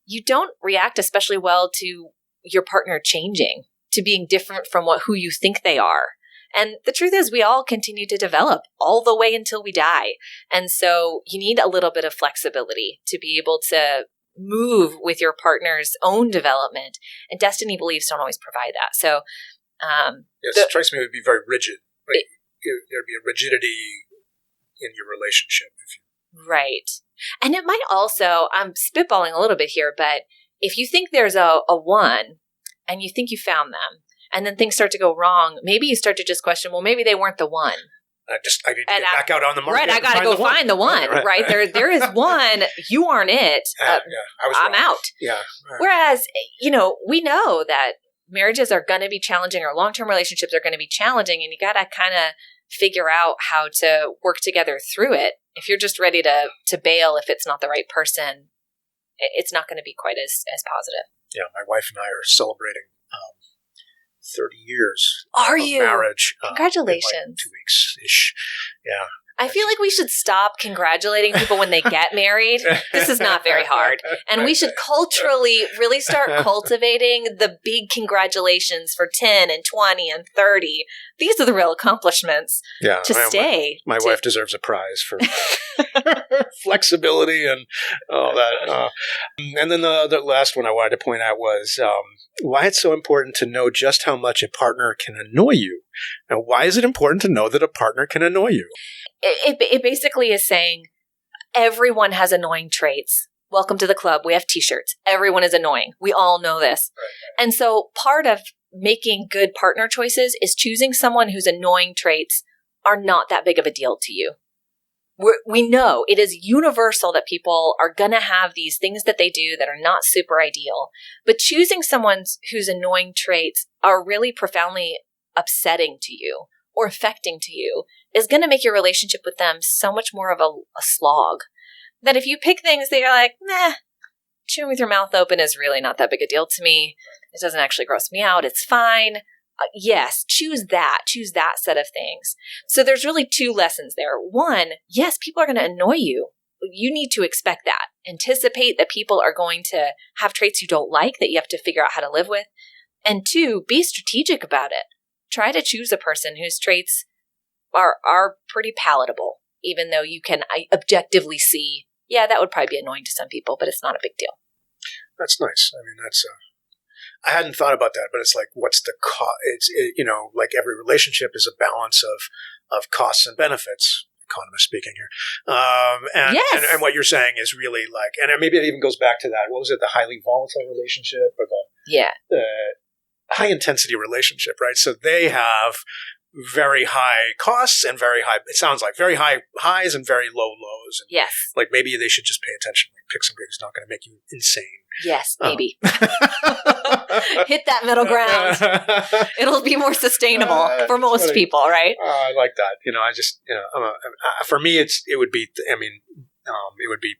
you don't react especially well to your partner changing, to being different from who you think they are. And the truth is we all continue to develop all the way until we die. And so you need a little bit of flexibility to be able to move with your partner's own development. And destiny beliefs don't always provide that. So it strikes me it would be very rigid. Right? There'd be a rigidity in your relationship. Right. And it might also, I'm spitballing a little bit here, but if you think there's a one and you think you found them and then things start to go wrong, maybe you start to just question, well, maybe they weren't the one. I need to get back out on the market. Right, I got to go find the one, right? There is one, you aren't it. I'm out. Yeah. Right. Whereas, we know that marriages are going to be challenging or long-term relationships are going to be challenging, and you got to kind of figure out how to work together through it. If you're just ready to bail if it's not the right person, it's not going to be quite as positive. Yeah, my wife and I are celebrating 30 years of marriage. Congratulations. In 2 weeks-ish. Yeah. I feel like we should stop congratulating people when they get married. This is not very hard. And we should culturally really start cultivating the big congratulations for 10 and 20 and 30. These are the real accomplishments to stay. My wife deserves a prize for flexibility and all that. And then the last one I wanted to point out was why it's so important to know just how much a partner can annoy you. Now, why is it important to know that a partner can annoy you? It basically is saying everyone has annoying traits. Welcome to the club. We have t-shirts. Everyone is annoying. We all know this. Right. And so part of making good partner choices is choosing someone whose annoying traits are not that big of a deal to you. We know it is universal that people are going to have these things that they do that are not super ideal. But choosing someone whose annoying traits are really profoundly upsetting to you or affecting to you is going to make your relationship with them so much more of a slog. That if you pick things that you're like, chewing with your mouth open is really not that big a deal to me. It doesn't actually gross me out. It's fine. Yes, choose that set of things. So there's really two lessons there. One, yes, people are going to annoy you. you need to expect that. Anticipate that people are going to have traits you don't like that you have to figure out how to live with. And 2, be strategic about it. Try to choose a person whose traits are pretty palatable, even though you can objectively see, yeah, that would probably be annoying to some people, but it's not a big deal. That's nice. I mean, I hadn't thought about that, but it's like, what's the cost? Like every relationship is a balance of costs and benefits. Economist speaking here. Yes. And what you're saying is really like, and maybe it even goes back to that. What was it? The highly volatile relationship or the high intensity relationship, right? So they have very high costs and it sounds like very high highs and very low lows. And yes. Like maybe they should just pay attention. Like pick somebody who's not going to make you insane. Yes, maybe. Hit that middle ground. It'll be more sustainable for most people, right? I like that. For me, it would be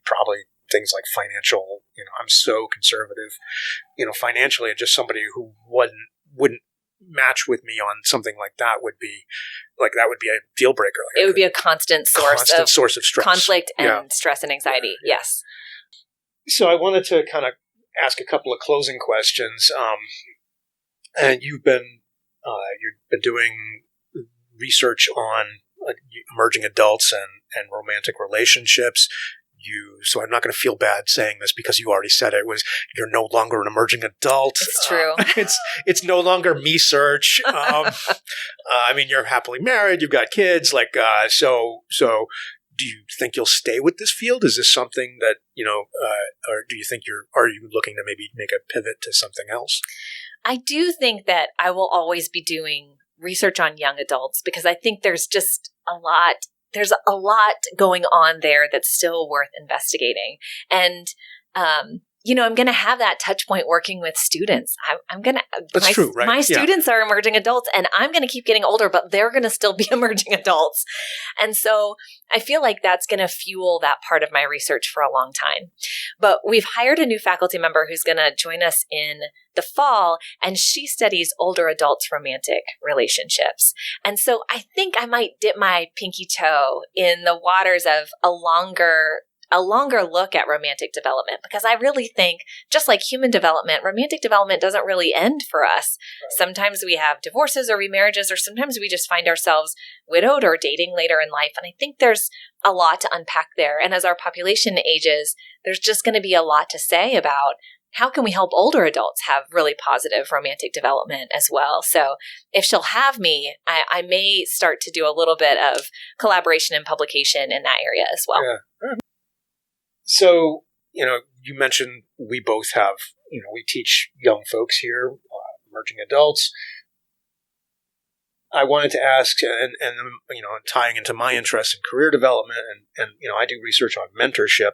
probably things like financial. I'm so conservative, financially, and just somebody who wouldn't match with me on something like that would be a deal breaker. Like it would be a constant source of stress, conflict, and stress and anxiety. Yeah. Yes. So I wanted to kind of ask a couple of closing questions. And you've been doing research on emerging adults and romantic relationships. So I'm not going to feel bad saying this because you already said it. You're no longer an emerging adult. It's true. It's no longer me search. I mean, you're happily married. You've got kids. Like so. Do you think you'll stay with this field? Is this something that or do you think are you looking to maybe make a pivot to something else? I do think that I will always be doing research on young adults because I think there's just a lot. There's a lot going on there that's still worth investigating. And, I'm going to have that touch point working with students. That's true, right? My students are emerging adults and I'm going to keep getting older, but they're going to still be emerging adults. And so I feel like that's going to fuel that part of my research for a long time. But we've hired a new faculty member who's going to join us in the fall, and she studies older adults' romantic relationships. And so I think I might dip my pinky toe in the waters of a longer look at romantic development, because I really think, just like human development, romantic development doesn't really end for us. Right. Sometimes we have divorces or remarriages, or sometimes we just find ourselves widowed or dating later in life. And I think there's a lot to unpack there. And as our population ages, there's just going to be a lot to say about how can we help older adults have really positive romantic development as well. So if she'll have me, I may start to do a little bit of collaboration and publication in that area as well. Yeah. So, you mentioned we both have, we teach young folks here, emerging adults. I wanted to ask, and tying into my interest in career development, and I do research on mentorship.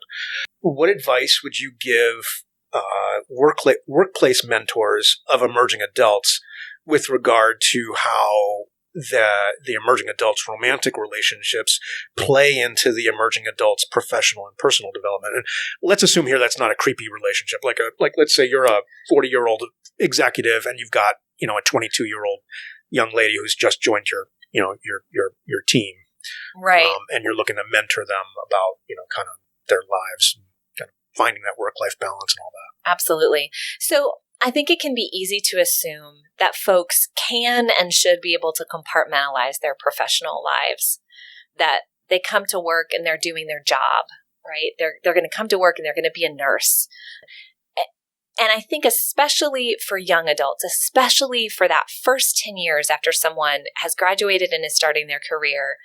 What advice would you give workplace mentors of emerging adults with regard to how the emerging adults' romantic relationships play into the emerging adults' professional and personal development? And let's assume here that's not a creepy relationship. Like let's say you're a 40-year-old executive and you've got a 22-year-old young lady who's just joined your team, right? And you're looking to mentor them about kind of their lives, and kind of finding that work-life balance and all that. Absolutely. So I think it can be easy to assume that folks can and should be able to compartmentalize their professional lives, that they come to work and they're doing their job, right? They're going to come to work and they're going to be a nurse. And I think especially for young adults, especially for that first 10 years after someone has graduated and is starting their career,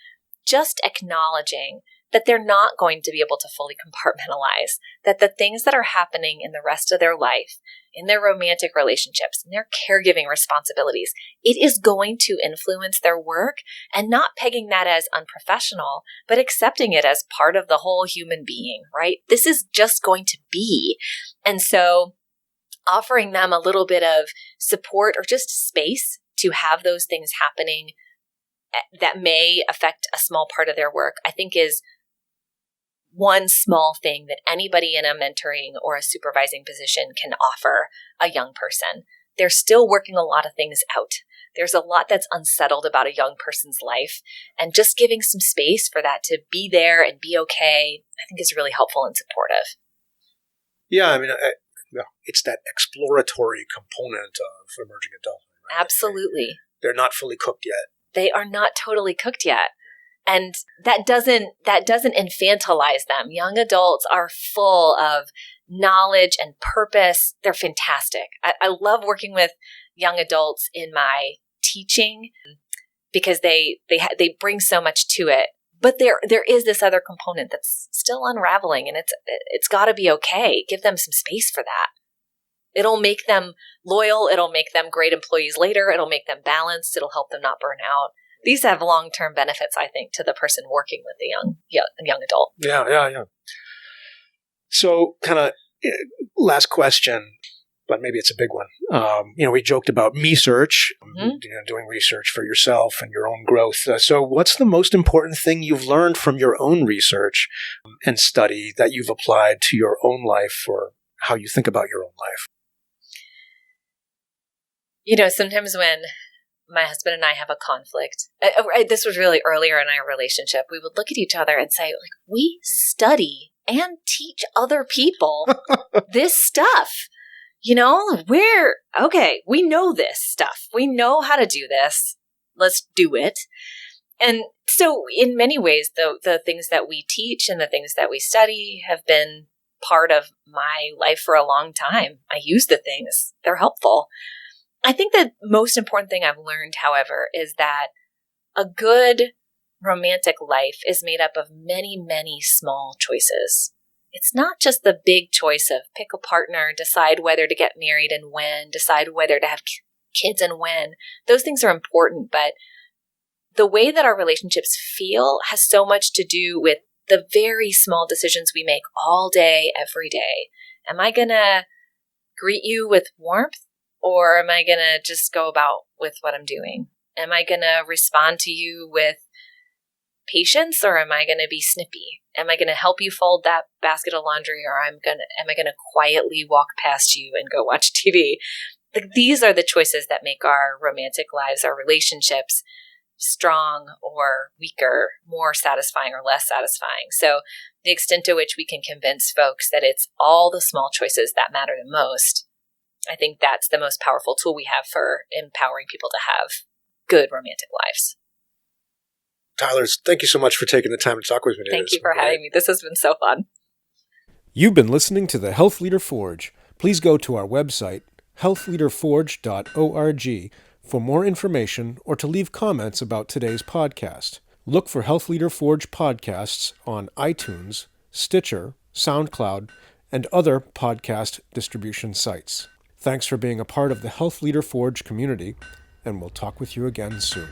just acknowledging that they're not going to be able to fully compartmentalize, that the things that are happening in the rest of their life, in their romantic relationships, in their caregiving responsibilities, it is going to influence their work, and not pegging that as unprofessional, but accepting it as part of the whole human being, right? This is just going to be. And so offering them a little bit of support or just space to have those things happening that may affect a small part of their work, I think is one small thing that anybody in a mentoring or a supervising position can offer a young person. they're still working a lot of things out. There's a lot that's unsettled about a young person's life, and just giving some space for that to be there and be okay, I think is really helpful and supportive. Yeah, I mean, it's that exploratory component of emerging adulthood. Right? Absolutely. They're not fully cooked yet. They are not totally cooked yet. And that doesn't infantilize them. Young adults are full of knowledge and purpose. They're fantastic. I love working with young adults in my teaching because they bring so much to it. But there is this other component that's still unraveling, and it's got to be okay. Give them some space for that. It'll make them loyal. It'll make them great employees later. It'll make them balanced. It'll help them not burn out. These have long-term benefits, I think, to the person working with the young adult. Yeah. So kind of last question, but maybe it's a big one. We joked about me-search, doing research for yourself and your own growth. So what's the most important thing you've learned from your own research and study that you've applied to your own life or how you think about your own life? Sometimes when my husband and I have a conflict, this was really earlier in our relationship, we would look at each other and say, like, we study and teach other people this stuff. We know this stuff. We know how to do this. Let's do it. And so in many ways, the things that we teach and the things that we study have been part of my life for a long time. I use the things. They're helpful. I think the most important thing I've learned, however, is that a good romantic life is made up of many, many small choices. It's not just the big choice of pick a partner, decide whether to get married and when, decide whether to have kids and when. Those things are important, but the way that our relationships feel has so much to do with the very small decisions we make all day, every day. Am I going to greet you with warmth? Or am I going to just go about with what I'm doing? Am I going to respond to you with patience, or am I going to be snippy? Am I going to help you fold that basket of laundry, or am I going to quietly walk past you and go watch TV? Like, these are the choices that make our romantic lives, our relationships, strong or weaker, more satisfying or less satisfying. So the extent to which we can convince folks that it's all the small choices that matter the most, I think that's the most powerful tool we have for empowering people to have good romantic lives. Tyler, thank you so much for taking the time to talk with me today. Thank you for having me. This has been so fun. You've been listening to the Health Leader Forge. Please go to our website, healthleaderforge.org, for more information or to leave comments about today's podcast. Look for Health Leader Forge podcasts on iTunes, Stitcher, SoundCloud, and other podcast distribution sites. Thanks for being a part of the Health Leader Forge community, and we'll talk with you again soon.